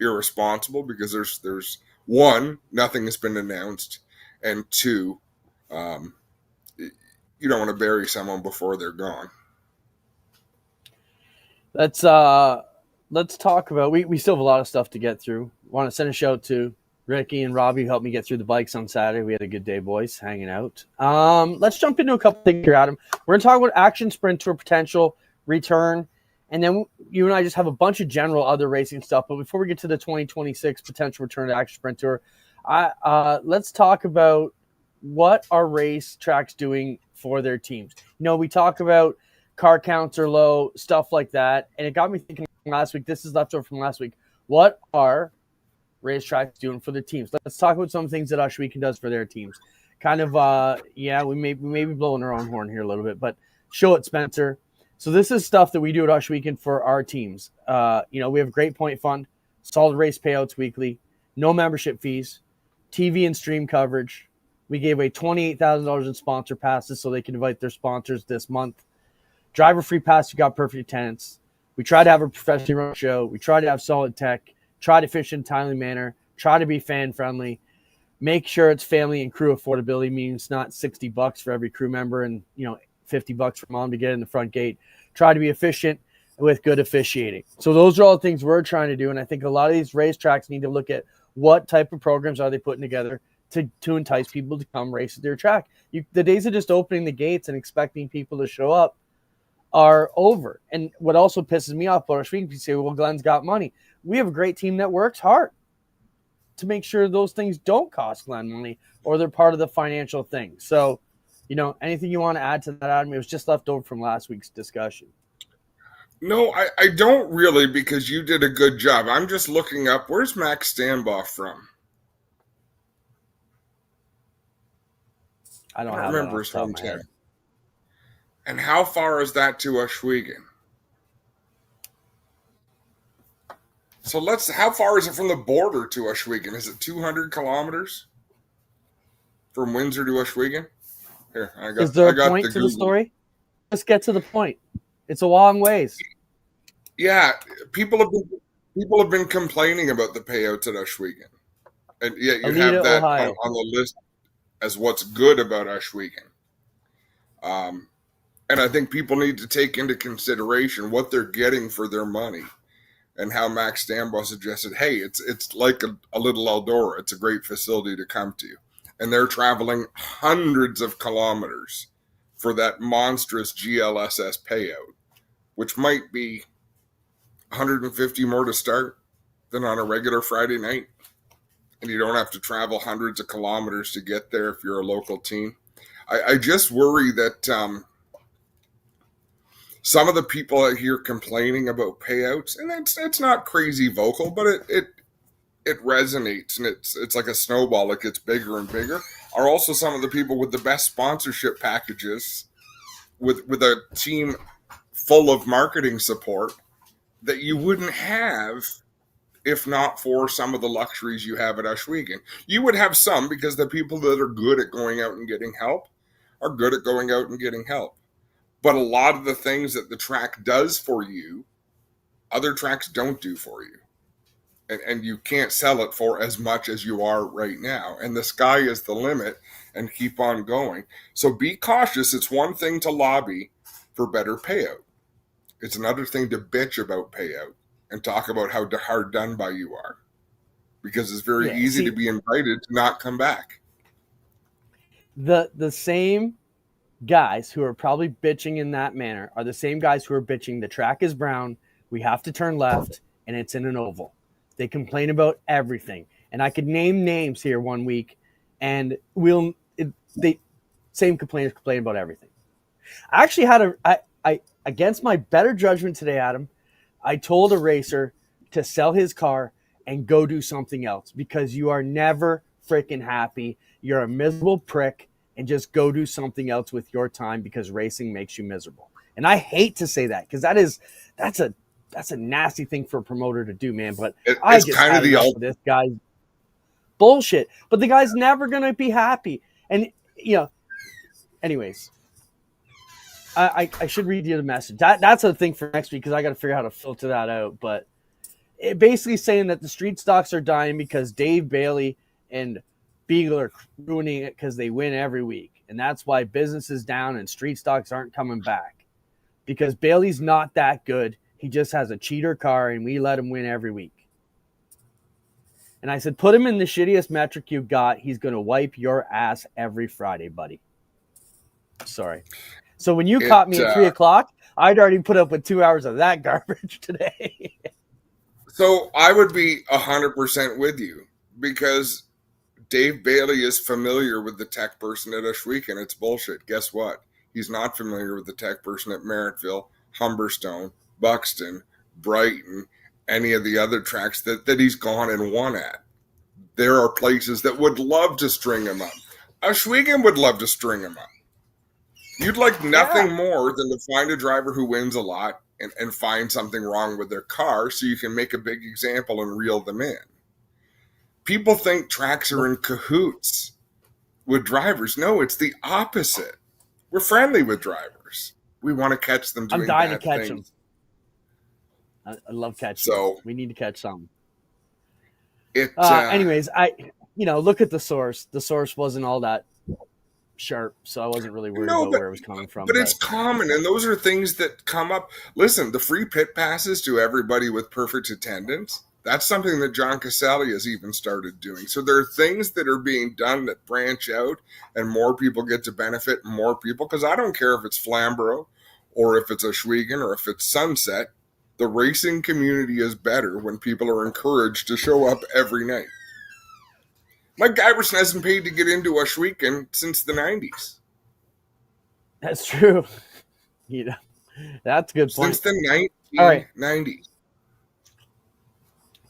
irresponsible because there's one, nothing has been announced, and two, um, you don't want to bury someone before they're gone. Let's talk about we still have a lot of stuff to get through. Want to send a shout to Ricky and Robbie who helped me get through the bikes on Saturday. We had a good day, boys, hanging out. Let's jump into a couple things here, Adam. We're gonna talk about Action Sprint Tour potential return, and then you and I just have a bunch of general other racing stuff. But before we get to the 2026 potential return to Action Sprint Tour, let's talk about what are race tracks doing for their teams. You know, we talk about car counts are low, stuff like that, and it got me thinking last week. This is leftover from last week. What are racetracks doing for their teams? Let's talk about some things that Oshweekend does for their teams. Kind of, we may be blowing our own horn here a little bit, but show it, Spencer. So this is stuff that we do at Oshweekend for our teams. We have a great point fund, solid race payouts weekly, no membership fees, TV and stream coverage. We gave away $28,000 in sponsor passes so they can invite their sponsors this month. Driver free pass, you got perfect attendance. We try to have a professionally run show. We try to have solid tech, try to fish in a timely manner, try to be fan friendly, make sure it's family and crew affordability, meaning it's not $60 for every crew member and, $50 for mom to get in the front gate. Try to be efficient with good officiating. So those are all things we're trying to do. And I think a lot of these racetracks need to look at what type of programs are they putting together to entice people to come race at their track. The days of just opening the gates and expecting people to show up are over. And what also pisses me off about Oshweekend, you say, well, Glenn's got money. We have a great team that works hard to make sure those things don't cost Glenn money or they're part of the financial thing. So, anything you want to add to that, Adam? It was just left over from last week's discussion. No, I don't really, because you did a good job. I'm just looking up, where's Max Stambaugh from? I don't remember his hometown. And how far is that to Oshweekend? So how far is it from the border to Oshweekend? Is it 200 kilometers from Windsor to Oshweekend? Here, is there a point to the story? Let's get to the point. It's a long ways. Yeah, people have been complaining about the payouts at Oshweekend, and yet you Alita, have that Ohio. on the list as what's good about Oshweekend. And I think people need to take into consideration what they're getting for their money, and how Max Stambaugh suggested, hey, it's like a little Eldora. It's a great facility to come to. And they're traveling hundreds of kilometers for that monstrous GLSS payout, which might be 150 more to start than on a regular Friday night. And you don't have to travel hundreds of kilometers to get there if you're a local team. I just worry that some of the people out here complaining about payouts, and it's not crazy vocal, but it resonates, and it's like a snowball. It gets bigger and bigger. Are also some of the people with the best sponsorship packages, with a team full of marketing support that you wouldn't have if not for some of the luxuries you have at Oshweekend. You would have some, because the people that are good at going out and getting help are good at going out and getting help. But a lot of the things that the track does for you, other tracks don't do for you. And you can't sell it for as much as you are right now. And the sky is the limit, and keep on going. So be cautious. It's one thing to lobby for better payout. It's another thing to bitch about payout and talk about how hard done by you are. Because it's very easy to be invited to not come back. The same guys who are probably bitching in that manner are the same guys who are bitching the track is brown, we have to turn left, and it's in an oval. They complain about everything. And I could name names here one week, and same complainers complain about everything. I actually had I against my better judgment today, Adam, I told a racer to sell his car and go do something else, because you are never freaking happy. You're a miserable prick, and just go do something else with your time, because racing makes you miserable. And I hate to say that, because that's a nasty thing for a promoter to do, man. But I just kind of enough of this guy's bullshit. But the guy's never going to be happy. And, anyways. I should read you the message. That's a thing for next week because I got to figure out how to filter that out. But it basically saying that the street stocks are dying because Dave Bailey and Beagle are ruining it because they win every week. And that's why business is down and street stocks aren't coming back. Because Bailey's not that good. He just has a cheater car and we let him win every week. And I said, put him in the shittiest metric you've got. He's going to wipe your ass every Friday, buddy. Sorry. So when you caught me at 3 o'clock, I'd already put up with 2 hours of that garbage today. So I would be 100% with you because Dave Bailey is familiar with the tech person at Ohsweken. It's bullshit. Guess what? He's not familiar with the tech person at Merrittville, Humberstone, Buxton, Brighton, any of the other tracks that he's gone and won at. There are places that would love to string him up. Ohsweken would love to string him up. You'd like nothing more than to find a driver who wins a lot and find something wrong with their car so you can make a big example and reel them in. People think tracks are in cahoots with drivers. No, it's the opposite. We're friendly with drivers. We want to catch them doing bad things. I'm dying to catch them. I love catching. So we need to catch some. Anyways, look at the source. The source wasn't all that sharp, so I wasn't really worried about where it was coming from. But it's common, and those are things that come up. Listen, the free pit passes to everybody with perfect attendance, that's something that John Caselli has even started doing. So there are things that are being done that branch out, and more people get to benefit, more people, because I don't care if it's Flamborough or if it's Ohsweken or if it's Sunset. The racing community is better when people are encouraged to show up every night. Mike Iverson hasn't paid to get into Ohsweken since the 90s. That's true. That's a good point. Since the 1990s.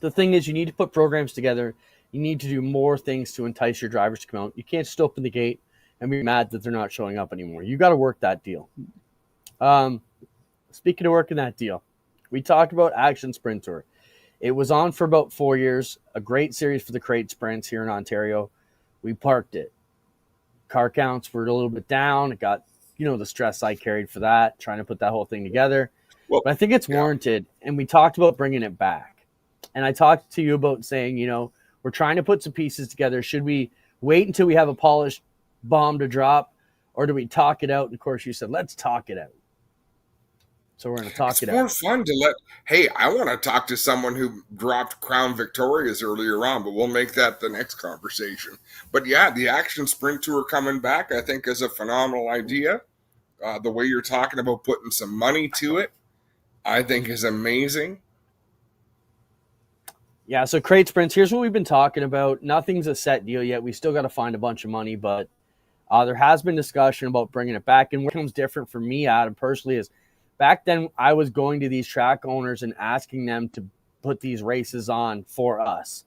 The thing is, you need to put programs together. You need to do more things to entice your drivers to come out. You can't just open the gate and be mad that they're not showing up anymore. You got to work that deal. Speaking of working that deal, we talked about Action Sprint Tour. It was on for about 4 years, a great series for the crate sprints here in Ontario. We parked it. Car counts were a little bit down. It got, the stress I carried for that, trying to put that whole thing together. Well, but I think it's warranted, and we talked about bringing it back. And I talked to you about saying, we're trying to put some pieces together. Should we wait until we have a polished bomb to drop, or do we talk it out? And, of course, you said, let's talk it out. So we're going to talk it out. It's more fun to I want to talk to someone who dropped Crown Victorias earlier on, but we'll make that the next conversation. But yeah, the Action Sprint Tour coming back, I think, is a phenomenal idea. The way you're talking about putting some money to it, I think is amazing. Yeah, so crate sprints, here's what we've been talking about. Nothing's a set deal yet. We still got to find a bunch of money, but there has been discussion about bringing it back. And what becomes different for me, Adam, personally, is back then, I was going to these track owners and asking them to put these races on for us,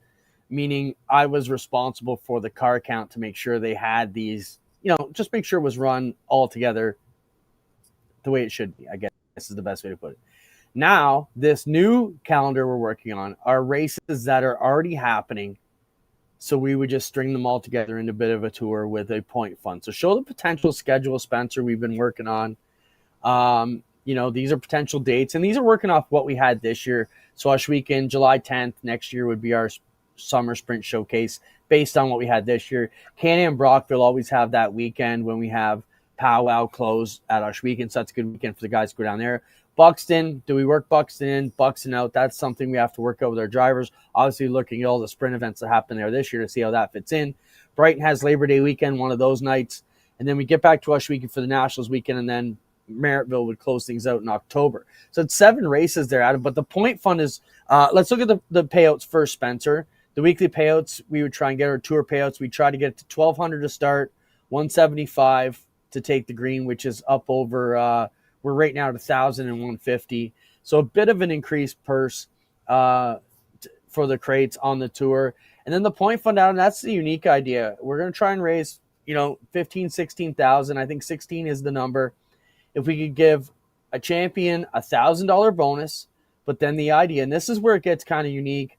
meaning I was responsible for the car count to make sure they had these, just make sure it was run all together the way it should be, I guess is the best way to put it. Now, this new calendar we're working on are races that are already happening, so we would just string them all together in a bit of a tour with a point fund. So show the potential schedule, Spencer, we've been working on. These are potential dates, and these are working off what we had this year. So Ohsweken, July 10th, next year would be our summer sprint showcase based on what we had this year. Can-Am Brockville always have that weekend when we have powwow close at Ohsweken, so that's a good weekend for the guys to go down there. Buxton, do we work Buxton in, Buxton out? That's something we have to work out with our drivers. Obviously looking at all the sprint events that happen there this year to see how that fits in. Brighton has Labor Day weekend, one of those nights. And then we get back to Ohsweken for the Nationals weekend, and then Merrittville would close things out in October. So it's 7 races there, Adam. But the point fund is, let's look at the payouts first, Spencer. The weekly payouts, we would try and get our tour payouts. We try to get it to $1,200 to start, $175 to take the green, which is up over, we're right now at $1,000 and $150. So a bit of an increased purse for the crates on the tour. And then the point fund, Adam, that's the unique idea. We're going to try and raise, 15, 16,000. I think 16 is the number. If we could give a champion $1,000 bonus, but then the idea, and this is where it gets kind of unique,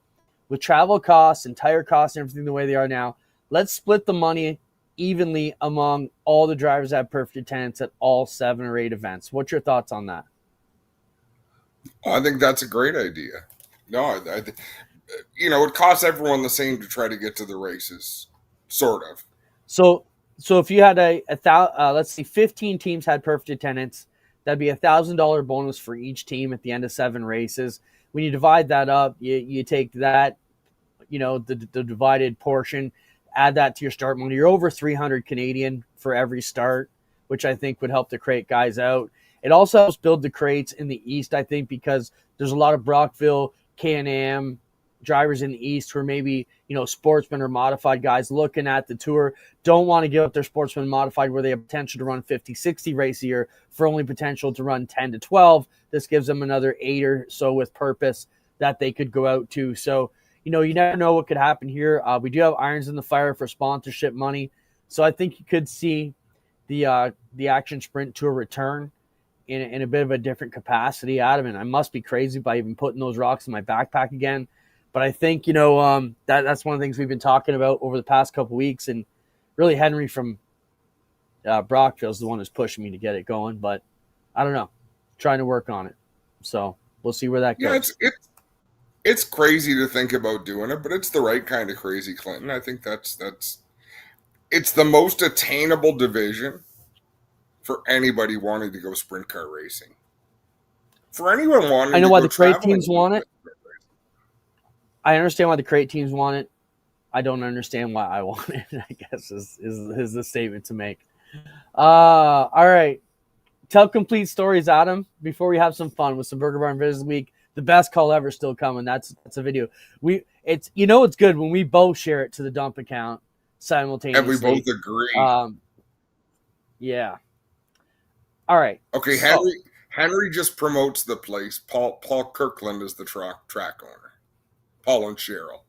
with travel costs and tire costs and everything the way they are now, let's split the money evenly among all the drivers that have perfect attendance at all 7 or 8 events. What's your thoughts on that? I think that's a great idea. No, it costs everyone the same to try to get to the races, sort of. So if you had let's see, 15 teams had perfect attendance, that'd be $1,000 bonus for each team at the end of 7 races. When you divide that up, you take that, the divided portion, add that to your start money. You're over 300 Canadian for every start, which I think would help the crate guys out. It also helps build the crates in the East, I think, because there's a lot of Brockville, Can-Am drivers in the East who are maybe, sportsmen or modified guys looking at the tour, don't want to give up their sportsman modified where they have potential to run 50, 60 race a year for only potential to run 10 to 12. This gives them another 8 or so with purpose that they could go out to. So, you never know what could happen here. We do have irons in the fire for sponsorship money. So I think you could see the Action Sprint Tour return in a bit of a different capacity, Adam. And I must be crazy by even putting those rocks in my backpack again. But I think, that's one of the things we've been talking about over the past couple of weeks. And really Henry from Brockville is the one who's pushing me to get it going. But I don't know. Trying to work on it. So we'll see where that goes. Yeah, it's crazy to think about doing it, but it's the right kind of crazy, Clinton. I think it's the most attainable division for anybody wanting to go sprint car racing. For anyone wanting I know to why go the crate traveling, teams want it. I understand why the crate teams want it. I don't understand why I want it, I guess is the statement to make. All right. Tell complete stories, Adam, before we have some fun with some Burger Barn Viz this week. The best call ever still coming. That's a video. It's good when we both share it to the dump account simultaneously. And we both agree. Yeah. All right. Okay, Henry just promotes the place. Paul Kirkland is the track owner. Paul and Cheryl.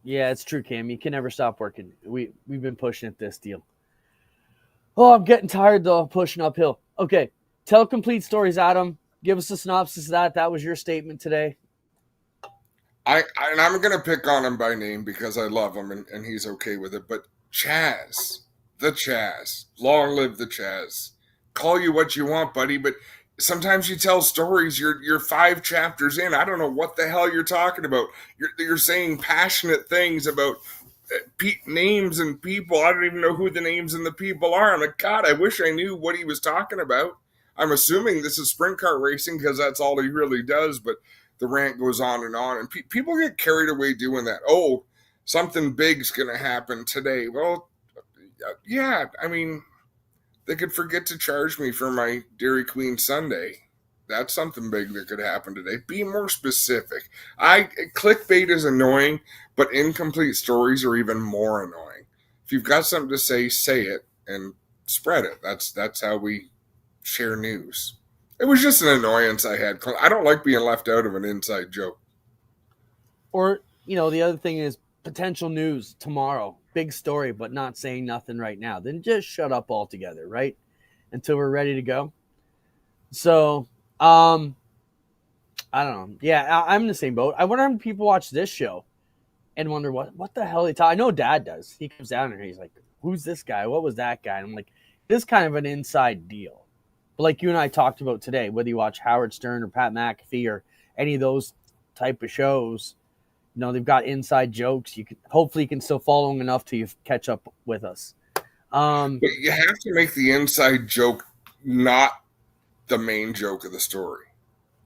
Yeah, it's true, Cam. You can never stop working. We've been pushing at this deal. Oh, I'm getting tired though, pushing uphill. Okay. Tell complete stories, Adam. Give us a synopsis of that. That was your statement today. I'm going to pick on him by name because I love him and he's okay with it. But Chaz, the Chaz, long live the Chaz. Call you what you want, buddy, but sometimes you tell stories. You're 5 chapters in. I don't know what the hell you're talking about. You're saying passionate things about names and people. I don't even know who the names and the people are. I'm like, God, I wish I knew what he was talking about. I'm assuming this is sprint car racing because that's all he really does, but the rant goes on, and people get carried away doing that. Oh, something big's going to happen today. Well, yeah, I mean, they could forget to charge me for my Dairy Queen sundae. That's something big that could happen today. Be more specific. Clickbait is annoying, but incomplete stories are even more annoying. If you've got something to say it and spread it. That's how we share news. It was just an annoyance I had. I don't like being left out of an inside joke. Or, the other thing is potential news tomorrow. Big story, but not saying nothing right now. Then just shut up altogether, right? Until we're ready to go. So, I don't know. Yeah, I'm in the same boat. I wonder how many people watch this show and wonder what the hell they talk. I know Dad does. He comes down and he's like, who's this guy? What was that guy? And I'm like, this is kind of an inside deal. But like you and I talked about today, whether you watch Howard Stern or Pat McAfee or any of those type of shows, they've got inside jokes. Hopefully you can still follow them enough till you catch up with us. But you have to make the inside joke not the main joke of the story,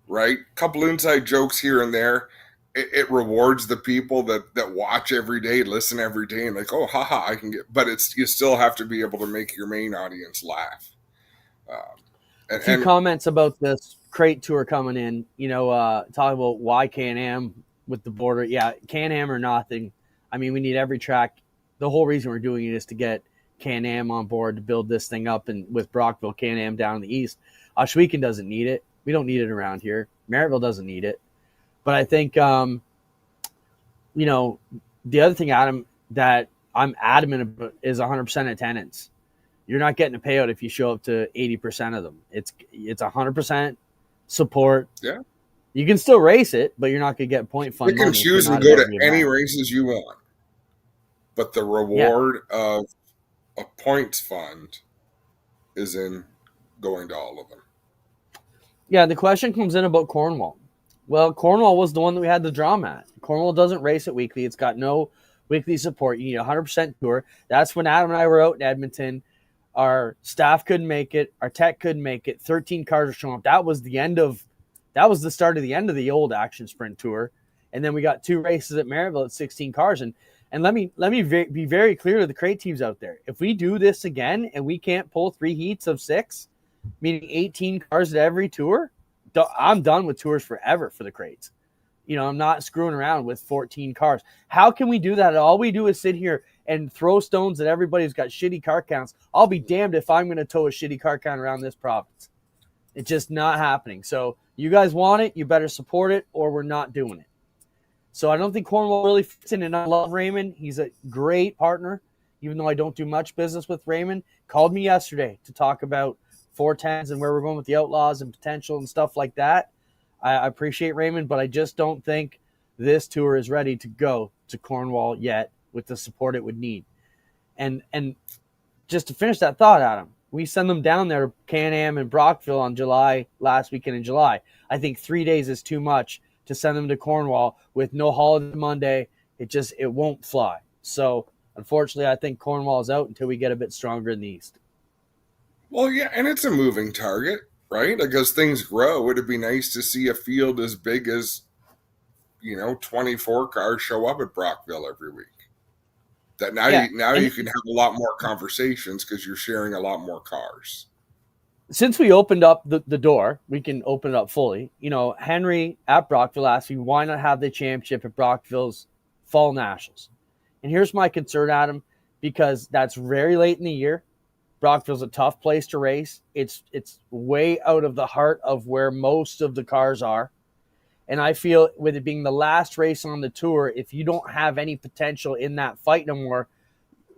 right? A couple inside jokes here and there. It rewards the people that watch every day, listen every day, and like, oh, haha, I can get. But you still have to be able to make your main audience laugh. A few comments about this crate tour coming in. Talking about why Can-Am with the border. Yeah, Can-Am or nothing. I mean, we need every track. The whole reason we're doing it is to get Can-Am on board to build this thing up, and with Brockville, Can-Am down in the east. Ohsweken doesn't need it. We don't need it around here. Merrittville doesn't need it. But I think, the other thing, Adam, that I'm adamant about is 100% attendance. You're not getting a payout if you show up to 80% of them. It's 100% support. Yeah. You can still race it, but you're not going to get point fund money. You can choose and go to any races you want. but the reward of a points fund is in going to all of them. Yeah, the question comes in about Cornwall. Well, Cornwall was the one that we had the drama at. Cornwall doesn't race it weekly. It's got no weekly support. You need 100% tour. That's when Adam and I were out in Edmonton. Our staff couldn't make it. Our tech couldn't make it. 13 cars were showing up. That was the start of the end of the old Action Sprint Tour. And then we got 2 races at Maryville at 16 cars. And let me be very clear to the crate teams out there. If we do this again and we can't pull 3 heats of 6, meaning 18 cars at every tour, I'm done with tours forever for the crates. I'm not screwing around with 14 cars. How can we do that? All we do is sit here and throw stones at everybody who's got shitty car counts. I'll be damned if I'm going to tow a shitty car count around this province. It's just not happening. So you guys want it, you better support it, or we're not doing it. So I don't think Cornwall really fits in, and I love Raymond. He's a great partner, even though I don't do much business with Raymond. Called me yesterday to talk about 410s and where we're going with the Outlaws and potential and stuff like that. I appreciate Raymond, but I just don't think this tour is ready to go to Cornwall yet with the support it would need. And just to finish that thought, Adam, we send them down there to Can-Am and Brockville on last weekend in July. I think 3 days is too much to send them to Cornwall with no holiday Monday. It won't fly. So unfortunately, I think Cornwall is out until we get a bit stronger in the East. Well, yeah, and it's a moving target, right? Like, as things grow, it'd be nice to see a field as big as, 24 cars show up at Brockville every week. That you can have a lot more conversations because you're sharing a lot more cars. Since we opened up the door, we can open it up fully. Henry at Brockville asked me, why not have the championship at Brockville's Fall Nationals? And here's my concern, Adam, because that's very late in the year. Brockville's a tough place to race. It's way out of the heart of where most of the cars are. And I feel with it being the last race on the tour, if you don't have any potential in that fight no more,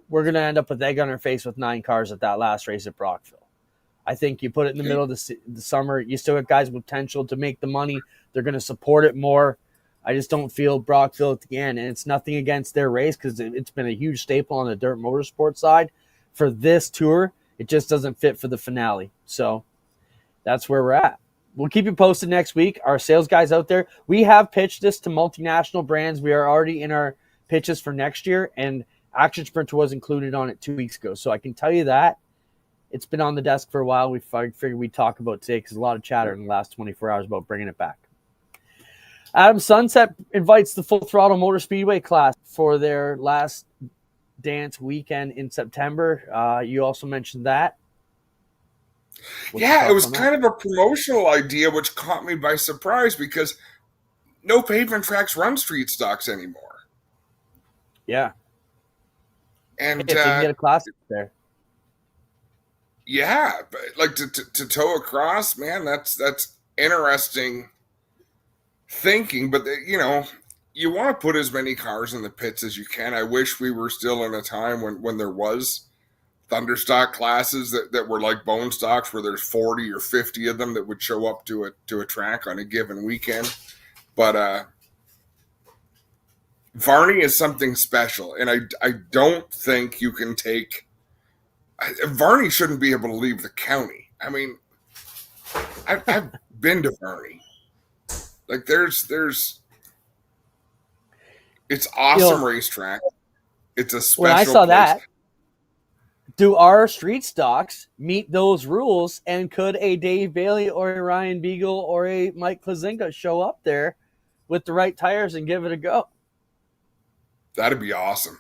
we're going to end up with egg on our face with 9 cars at that last race at Brockville. I think you put it in the middle of the summer, you still got guys with potential to make the money. They're going to support it more. I just don't feel Brockville at the end. And it's nothing against their race because it's been a huge staple on the dirt motorsport side. For this tour, it just doesn't fit for the finale. So that's where we're at. We'll keep you posted next week. Our sales guys out there, we have pitched this to multinational brands. We are already in our pitches for next year, and Action Sprinter was included on it 2 weeks ago. So I can tell you that it's been on the desk for a while. We figured we'd talk about today because a lot of chatter in the last 24 hours about bringing it back. Adam, Sunset invites the Full Throttle Motor Speedway class for their last dance weekend in September. You also mentioned that. It was kind of a promotional idea, which caught me by surprise because no pavement tracks run street stocks anymore. Yeah. And if you can get a classic there. Yeah, but like to tow across, man, that's interesting thinking. But you want to put as many cars in the pits as you can. I wish we were still in a time when there was Thunderstock classes that were like bone stocks where there's 40 or 50 of them that would show up to a track on a given weekend. But Varney is something special, and I don't think you can take Varney shouldn't be able to leave the county. I mean, I've been to Varney. Like there's it's awesome racetrack. It's a special when I saw place. that, do our street stocks meet those rules? And could a Dave Bailey or a Ryan Beagle or a Mike Klazinka show up there with the right tires and give it a go? That'd be awesome.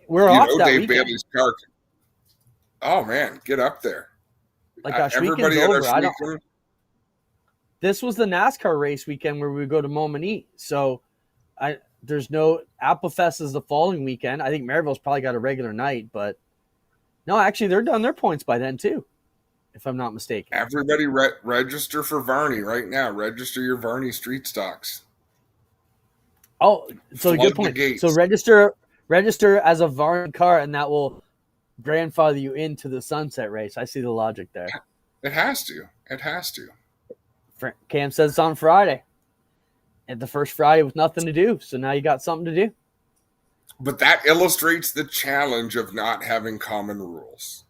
We're off that Dave weekend. Bailey's car. Oh man, get up there! Like everybody at Ashweekend. This was the NASCAR race weekend where we go to Montmagny. So there's no Applefest is the following weekend. I think Maryville's probably got a regular night, but no, actually they're done their points by then too, if I'm not mistaken. Everybody register for Varney right now. Register your Varney street stocks. Oh, so good point. So register as a Varney car, and that will grandfather you into the Sunset race. I see the logic there. It has to. It has to. Cam says it's on Friday. And the first Friday with nothing to do. So now you got something to do. But that illustrates the challenge of not having common rules.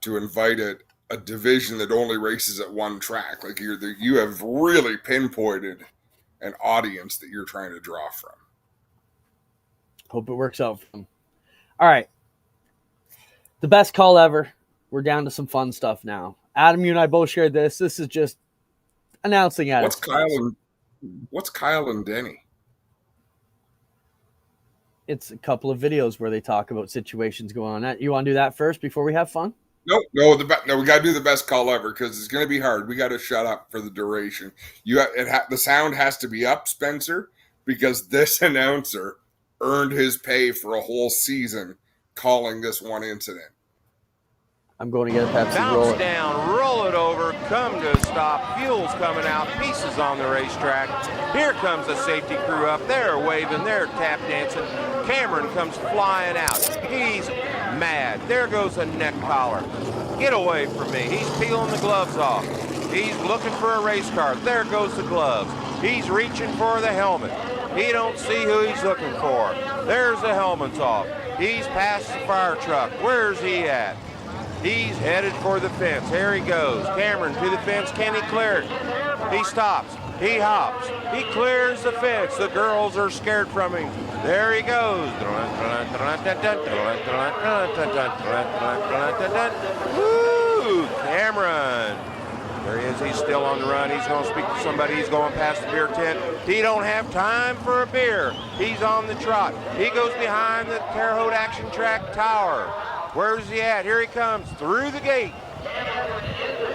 To invite a division that only races at one track, like you have really pinpointed an audience that you're trying to draw from. Hope it works out for them. All right. The best call ever. We're down to some fun stuff now. Adam, you and I both shared this. This is just announcing at What's Kyle and Denny? It's a couple of videos where they talk about situations going on. You want to do that first before we have fun? No, we got to do the best call ever because it's going to be hard. We got to shut up for the duration. The sound has to be up, Spencer, because this announcer earned his pay for a whole season calling this one incident. I'm going to get a Pepsi. Bounce Roll it down, roll it over, come to a stop. Fuel's coming out, pieces on the racetrack. Here comes the safety crew up. They're waving, they're tap dancing. Cameron comes flying out. He's mad. There goes a neck collar. Get away from me. He's peeling the gloves off. He's looking for a race car. There goes the gloves. He's reaching for the helmet. He don't see who he's looking for. There's the helmets off. He's past the fire truck. Where's he at? He's headed for the fence. Here he goes. Cameron to the fence. Can he clear it? He stops. He hops. He clears the fence. The girls are scared from him. There he goes. Woo! Cameron. There he is. He's still on the run. He's going to speak to somebody. He's going past the beer tent. He don't have time for a beer. He's on the trot. He goes behind the Terre Haute Action Track tower. Where's he at? Here he comes through the gate.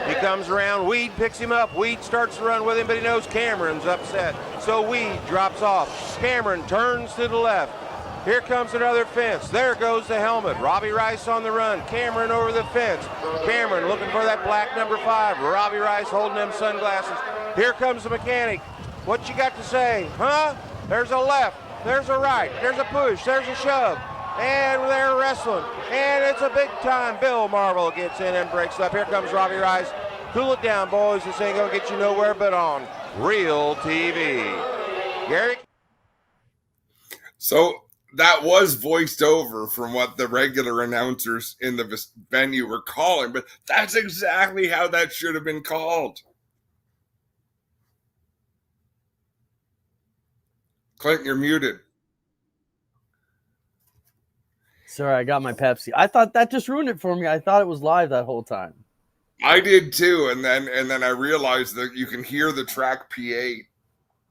He comes around. Weed picks him up. Weed starts to run with him, but he knows Cameron's upset. So Weed drops off. Cameron turns to the left. Here comes another fence. There goes the helmet. Robbie Rice on the run. Cameron over the fence. Cameron looking for that black number 5. Robbie Rice holding them sunglasses. Here comes the mechanic. What you got to say? Huh? There's a left. There's a right. There's a push. There's a shove. And they're wrestling. And it's a big time. Bill Marvel gets in and breaks up. Here comes Robbie Rice. Cool it down, boys. This ain't going to get you nowhere but on real TV. Gary? So that was voiced over from what the regular announcers in the venue were calling, but that's exactly how that should have been called. Clint, you're muted. Sorry, I got my Pepsi. I thought that just ruined it for me. I thought it was live that whole time. I did too, and then I realized that you can hear the track PA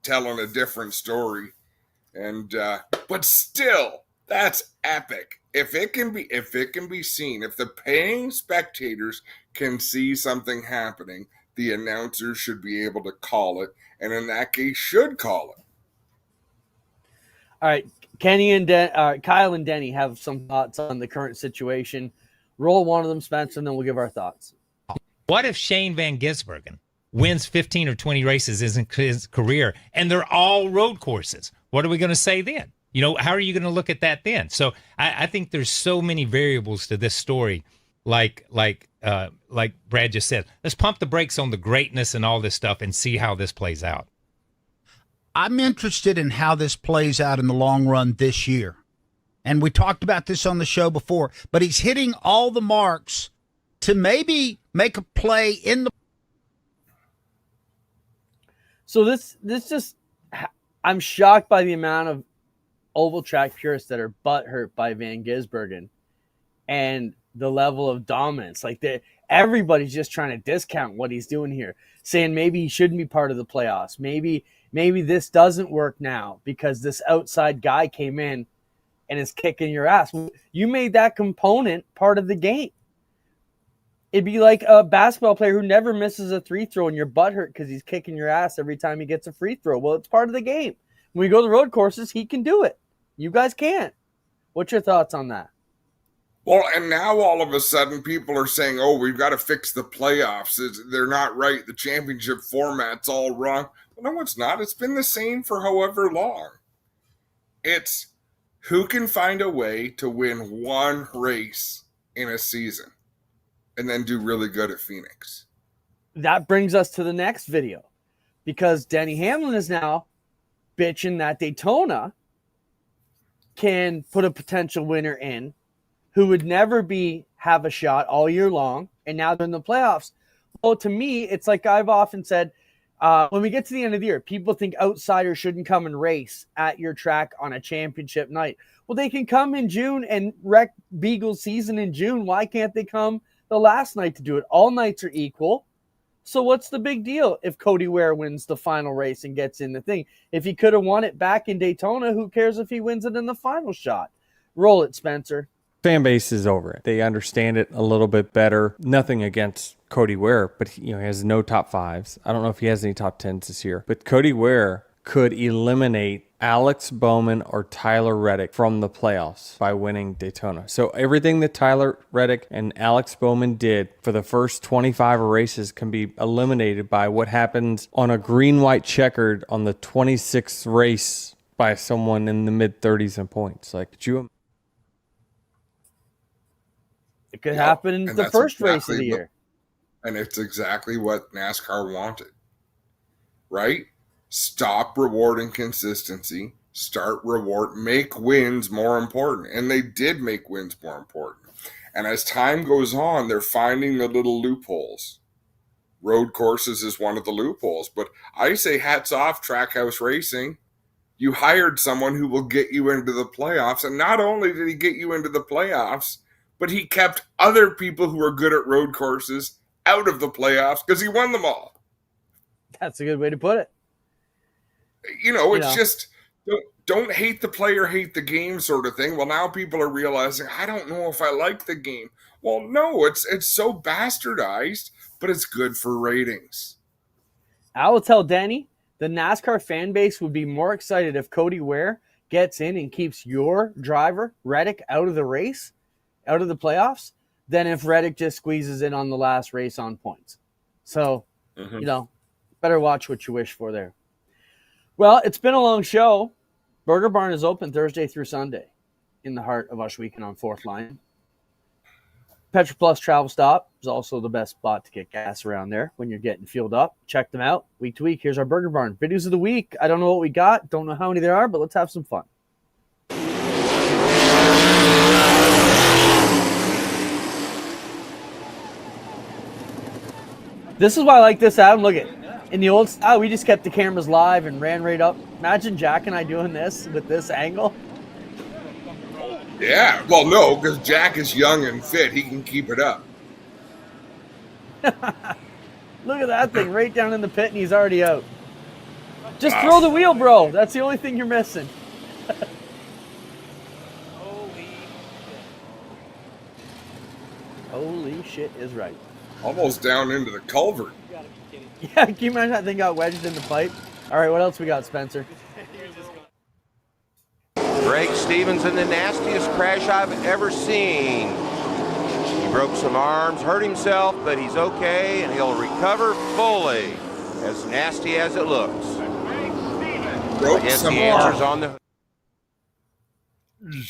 telling a different story, and but still, that's epic. If it can be seen, if the paying spectators can see something happening, the announcers should be able to call it, and in that case, should call it. All right, Kyle and Denny have some thoughts on the current situation. Roll one of them, Spencer, and then we'll give our thoughts. What if Shane Van Gisbergen wins 15 or 20 races in his career, and they're all road courses? What are we going to say then? You know, how are you going to look at that then? So I think there's so many variables to this story. Like Brad just said, let's pump the brakes on the greatness and all this stuff and see how this plays out. I'm interested in how this plays out in the long run this year. And we talked about this on the show before, but he's hitting all the marks to maybe make a play in the. So this just, I'm shocked by the amount of oval track purists that are butthurt by Van Gisbergen and the level of dominance. Like everybody's just trying to discount what he's doing here, saying maybe he shouldn't be part of the playoffs. Maybe this doesn't work now because this outside guy came in and is kicking your ass. You made that component part of the game. It'd be like a basketball player who never misses a free throw and you're butthurt because he's kicking your ass every time he gets a free throw. Well, it's part of the game. When we go to road courses, he can do it. You guys can't. What's your thoughts on that? Well, and now all of a sudden people are saying, oh, we've got to fix the playoffs. They're not right. The championship format's all wrong. Well, no, it's not. It's been the same for however long. It's who can find a way to win one race in a season and then do really good at Phoenix. That brings us to the next video because Denny Hamlin is now bitching that Daytona can put a potential winner in who would never have a shot all year long, and now they're in the playoffs. Well, to me, it's like I've often said, when we get to the end of the year, people think outsiders shouldn't come and race at your track on a championship night. Well, they can come in June and wreck Beagle's season in June. Why can't they come the last night to do it? All nights are equal. So what's the big deal if Cody Ware wins the final race and gets in the thing? If he could have won it back in Daytona, who cares if he wins it in the final shot? Roll it, Spencer. Fan base is over it. They understand it a little bit better. Nothing against Cody Ware, but he has no top fives. I don't know if he has any top tens this year. But Cody Ware could eliminate Alex Bowman or Tyler Reddick from the playoffs by winning Daytona. So everything that Tyler Reddick and Alex Bowman did for the first 25 races can be eliminated by what happens on a green-white checkered on the 26th race by someone in the mid-30s in points. Like, could you? It could happen in the first race of the year. And it's exactly what NASCAR wanted, right? Stop rewarding consistency, make wins more important. And they did make wins more important. And as time goes on, they're finding the little loopholes. Road courses is one of the loopholes. But I say hats off, Trackhouse Racing. You hired someone who will get you into the playoffs. And not only did he get you into the playoffs, but he kept other people who are good at road courses out of the playoffs because he won them all. That's a good way to put it. Just don't hate the player, hate the game sort of thing. Well, now people are realizing, I don't know if I like the game. Well, no, it's so bastardized, but it's good for ratings. I will tell Danny, the NASCAR fan base would be more excited if Cody Ware gets in and keeps your driver, Reddick, out of the race, out of the playoffs, than if Reddick just squeezes in on the last race on points. So, better watch what you wish for there. Well, it's been a long show. Burger Barn is open Thursday through Sunday in the heart of Ushweekend on 4th Line. Petro Plus Travel Stop is also the best spot to get gas around there when you're getting fueled up. Check them out week to week. Here's our Burger Barn videos of the week. I don't know what we got. Don't know how many there are, but let's have some fun. This is why I like this, Adam. Look at in the old style, we just kept the cameras live and ran right up. Imagine Jack and I doing this with this angle. Yeah, well, no, because Jack is young and fit. He can keep it up. Look at that thing right down in the pit, and he's already out. Just throw the wheel, bro. That's the only thing you're missing. Holy shit is right. Almost down into the culvert. You gotta be kidding. Yeah, can you imagine that thing got wedged in the pipe? All right, what else we got, Spencer? Greg Stevens in the nastiest crash I've ever seen. He broke some arms, hurt himself, but he's okay, and he'll recover fully. As nasty as it looks. Broke Yes, some the answer's arms. on the...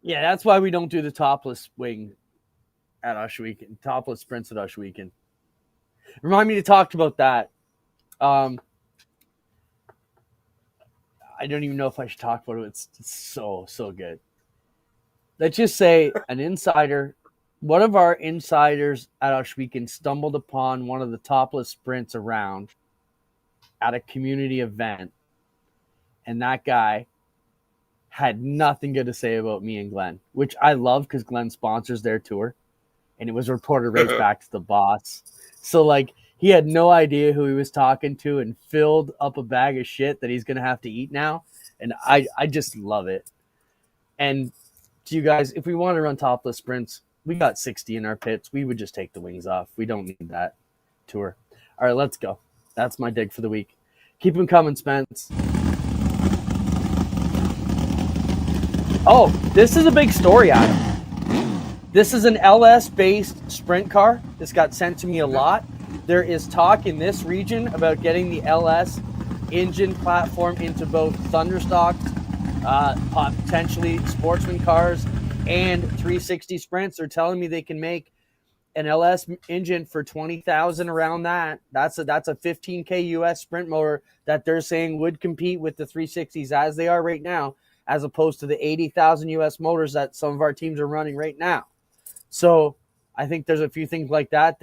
Yeah, that's why we don't do the topless wing at Ushweekend, topless sprints at Ushweekend. Remind me to talk about that. I don't even know if I should talk about it. It's so good. Let's just say one of our insiders at Ushweekend stumbled upon one of the topless sprints around at a community event. And that guy had nothing good to say about me and Glenn, which I love because Glenn sponsors their tour. And it was reported right back to the boss. So, he had no idea who he was talking to and filled up a bag of shit that he's going to have to eat now. And I just love it. And to you guys, if we want to run topless sprints, we got 60 in our pits. We would just take the wings off. We don't need that tour. All right, let's go. That's my dig for the week. Keep them coming, Spence. Oh, this is a big story, Adam. This is an LS-based sprint car. This got sent to me a lot. There is talk in this region about getting the LS engine platform into both Thunderstocks, potentially sportsman cars, and 360 sprints. They're telling me they can make an LS engine for $20,000 around that. That's a 15K US sprint motor that they're saying would compete with the 360s as they are right now as opposed to the 80,000 US motors that some of our teams are running right now. So I think there's a few things like that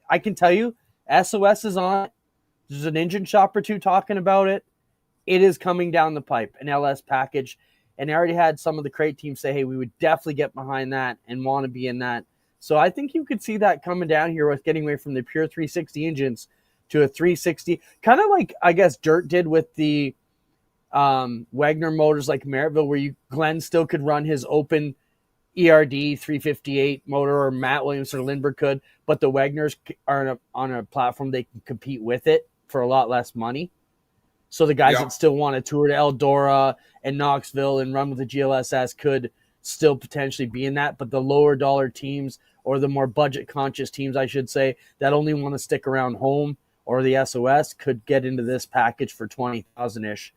I can tell you SOS is on it. There's an engine shop or two talking about it. It is coming down the pipe, an LS package. And I already had some of the crate teams say, hey, we would definitely get behind that and want to be in that. So I think you could see that coming down here with getting away from the pure 360 engines to a 360, kind of like, I guess, Dirt did with the Wagner motors like Merrittville, where Glenn still could run his open ERD 358 motor, or Matt Williams or Lindbergh could, but the Wagners are on a platform they can compete with it for a lot less money. So the guys that still want to tour to Eldora and Knoxville and run with the GLSS could still potentially be in that. But the lower dollar teams, or the more budget conscious teams, I should say, that only want to stick around home or the SOS, could get into this package for 20,000 ish,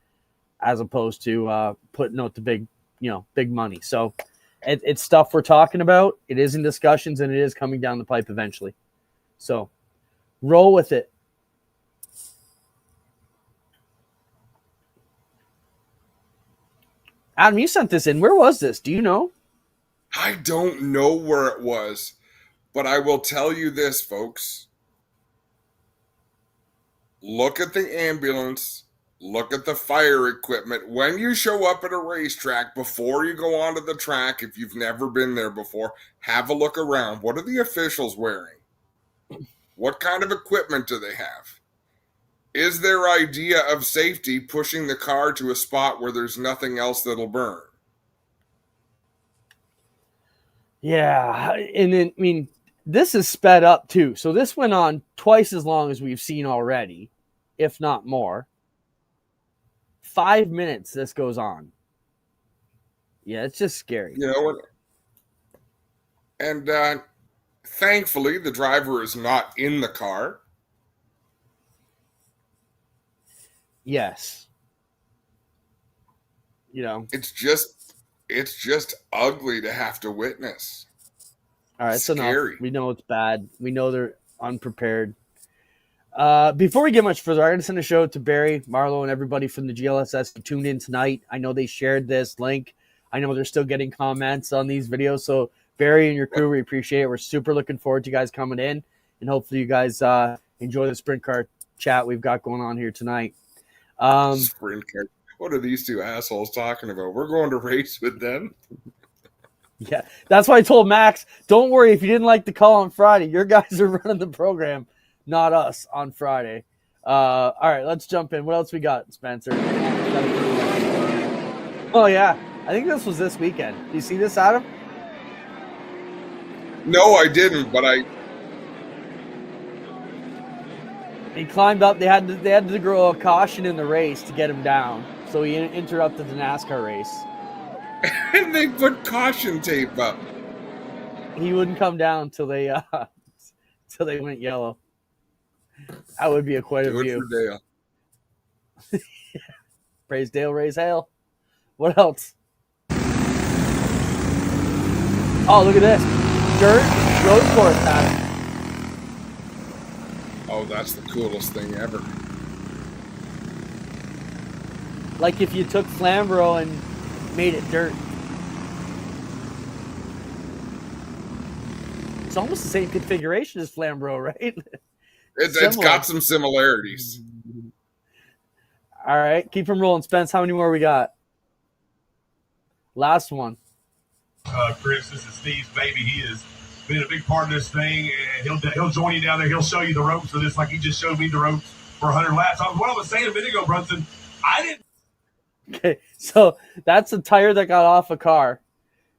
as opposed to putting out the big money. So it's stuff we're talking about. It is in discussions, and it is coming down the pipe eventually. So roll with it. Adam, you sent this in. Where was this? Do you know? I don't know where it was, but I will tell you this, folks. Look at the ambulance. Look at the fire equipment. When you show up at a racetrack, before you go onto the track, if you've never been there before, have a look around. What are the officials wearing? What kind of equipment do they have? Is their idea of safety pushing the car to a spot where there's nothing else that'll burn? Yeah, and then, I mean, this is sped up too. So this went on twice as long as we've seen already, if not more. 5 minutes this goes on. Yeah, it's just scary. You know, and thankfully the driver is not in the car. Yes. You know, it's just ugly to have to witness. All right, so scary. No, we know it's bad. We know they're unprepared. Before we get much further, I'm going to send a shout out to Barry, Marlo, and everybody from the GLSS who tuned in tonight. I know they shared this link. I know they're still getting comments on these videos. So Barry and your crew, we appreciate it. We're super looking forward to you guys coming in, and hopefully you guys enjoy the sprint car chat we've got going on here tonight. Sprint car. What are these two assholes talking about? We're going to race with them. Yeah, that's why I told Max, don't worry if you didn't like the call on Friday. Your guys are running the program, not us, on Friday. All right, let's jump in. What else we got, Spencer? Oh, yeah. I think this was this weekend. Do you see this, Adam? No, I didn't, but He climbed up. They had to grow a caution in the race to get him down. So he interrupted the NASCAR race. And they put caution tape up. He wouldn't come down till they went yellow. That would be quite a view. Dale. Praise Dale, raise hail. What else? Oh, look at this. Dirt road course pattern. Oh, that's the coolest thing ever. Like if you took Flamborough and made it dirt. It's almost the same configuration as Flamborough, right? It's got some similarities. All right, keep them rolling, Spence. How many more we got? Last one. Chris, this is Steve's baby. He has been a big part of this thing, and he'll join you down there. He'll show you the ropes for this, like he just showed me the ropes for 100 laps. What I was saying a minute ago, Brunson, I didn't. Okay, so that's a tire that got off a car.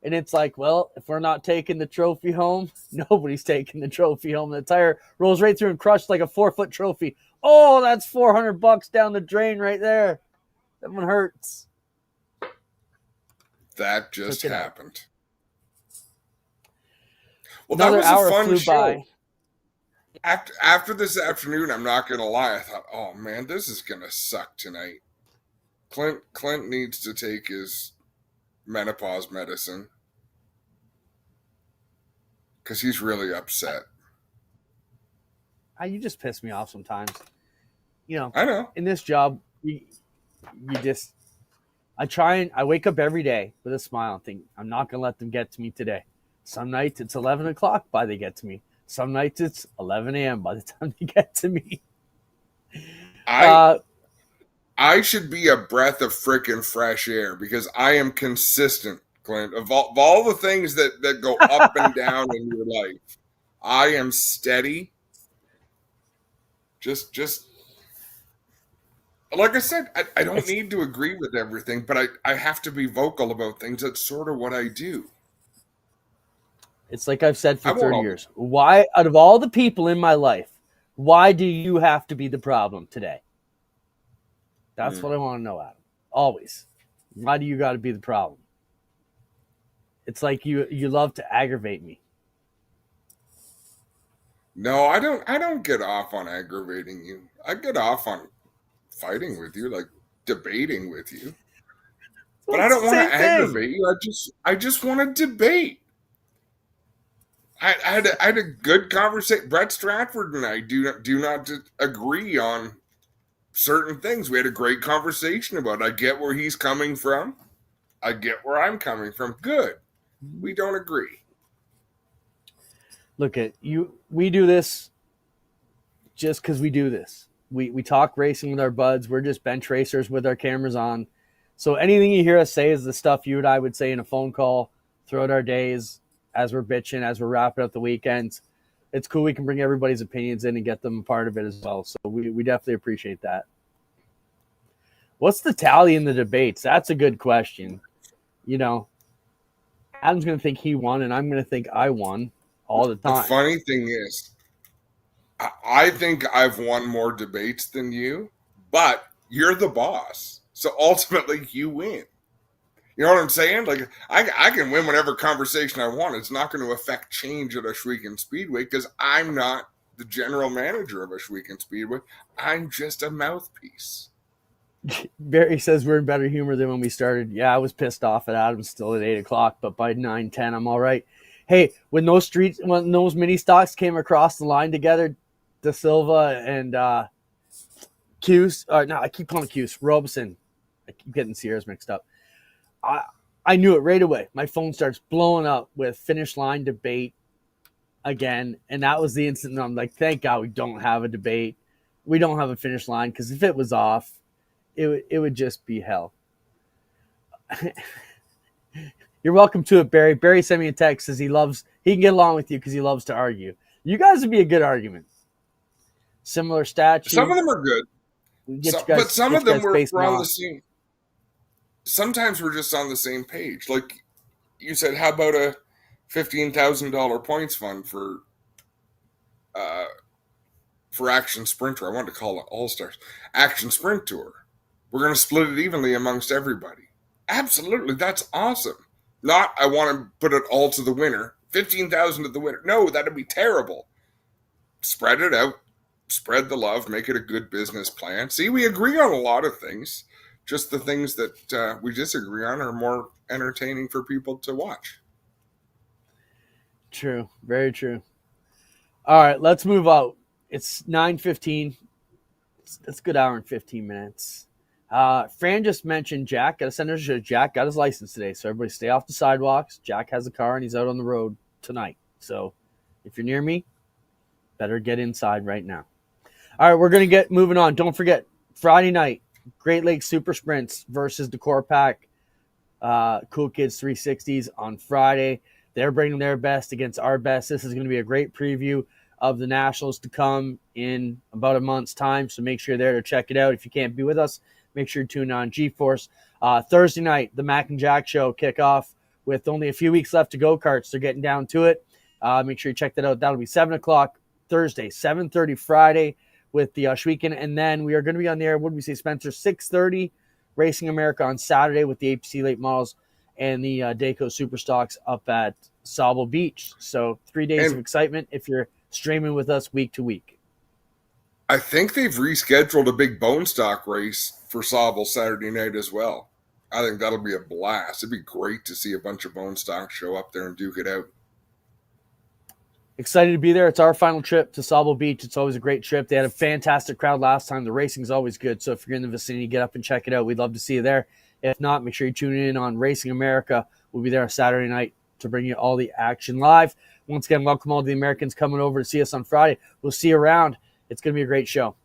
And it's like, well, if we're not taking the trophy home, nobody's taking the trophy home. The tire rolls right through and crushed like a 4-foot trophy. Oh, that's $400 down the drain right there. That one hurts. That just happened. Well, Another that was hour a fun flew show. by. After this afternoon, I'm not going to lie, I thought, oh, man, this is going to suck tonight. Clint needs to take his menopause medicine because he's really upset. You just piss me off sometimes. You know, I know. in this job, you just I wake up every day with a smile and think, I'm not going to let them get to me today. Some nights it's 11 o'clock by they get to me. Some nights it's 11 a.m. by the time they get to me. I should be a breath of freaking fresh air because I am consistent, Clint. Of all the things that go up and down in your life, I am steady. Just like I said, I don't need to agree with everything, but I have to be vocal about things. That's sort of what I do. It's like I've said for 30 years. Why, out of all the people in my life, why do you have to be the problem today? That's what I want to know, Adam. Always. Why do you got to be the problem? It's like you love to aggravate me. No, I don't get off on aggravating you. I get off on fighting with you, like debating with you. But I don't want to aggravate you. I just want to debate. I had a good conversation. Brett Stratford and I do not agree on certain things. We had a great conversation about it. I get where he's coming from. I get where I'm coming from. Good. We don't agree. Look at you. We do this just because we do this. We talk racing with our buds. We're just bench racers with our cameras on. So anything you hear us say is the stuff you and I would say in a phone call throughout our days as we're bitching, as we're wrapping up the weekends. It's cool. We can bring everybody's opinions in and get them a part of it as well. So we definitely appreciate that. What's the tally in the debates? That's a good question. You know, Adam's going to think he won, and I'm going to think I won all the time. The funny thing is, I think I've won more debates than you, but you're the boss. So ultimately, you win. You know what I'm saying? Like, I can win whatever conversation I want. It's not going to affect change at Ohsweken Speedway because I'm not the general manager of Ohsweken Speedway. I'm just a mouthpiece. Barry says we're in better humor than when we started. Yeah, I was pissed off at Adam still at 8 o'clock, but by 9:10, I'm all right. Hey, when those mini stocks came across the line together, Da Silva and Cuse, no, I keep calling Cuse, Robeson. I keep getting Sierras mixed up. I knew it right away. My phone starts blowing up with finish line debate again, and that was the instant I'm like, thank God we don't have a debate. We don't have a finish line, because if it was off, it would just be hell. You're welcome to it, Barry. Barry sent me a text, says he can get along with you because he loves to argue. You guys would be a good argument. Similar statue. Some of them are good. But some of them were on the same. Sometimes we're just on the same page. Like you said, how about a $15,000 points fund for Action Sprinter? I wanted to call it All Stars. Action Sprint Tour. We're going to split it evenly amongst everybody. Absolutely, that's awesome. Not I want to put it all to the winner. 15,000 to the winner. No, that'd be terrible. Spread it out. Spread the love. Make it a good business plan. See, we agree on a lot of things. Just the things that we disagree on are more entertaining for people to watch. True. Very true. All right, let's move out. It's 9:15. It's a good hour and 15 minutes. Fran just mentioned Jack. Got to send her to Jack. Got his license today. So everybody stay off the sidewalks. Jack has a car and he's out on the road tonight. So if you're near me, better get inside right now. All right, we're going to get moving on. Don't forget, Friday night, Great Lakes Super Sprints versus Decor Pack Cool Kids 360s on Friday. They're bringing their best against our best. This is going to be a great preview of the Nationals to come in about a month's time. So make sure you're there to check it out. If you can't be with us, make sure you tune on GeForce. Thursday night, the Mac and Jack Show kickoff with only a few weeks left to go karts. They're getting down to it. Make sure you check that out. That'll be 7 o'clock Thursday, 7:30 Friday with the Ohsweken. And then we are going to be on the air, what did we say, Spencer? 6:30 Racing America on Saturday with the APC late models and the Dayco Superstocks up at Sauble Beach. So 3 days of excitement if you're streaming with us week to week. I think they've rescheduled a big bone stock race for Sauble Saturday night as well. I think that'll be a blast. It'd be great to see a bunch of bone stock show up there and duke it out. Excited to be there. It's our final trip to Sauble Beach. It's always a great trip. They had a fantastic crowd last time. The racing's always good. So if you're in the vicinity, get up and check it out. We'd love to see you there. If not, make sure you tune in on Racing America. We'll be there on Saturday night to bring you all the action live. Once again, welcome all the Americans coming over to see us on Friday. We'll see you around. It's going to be a great show.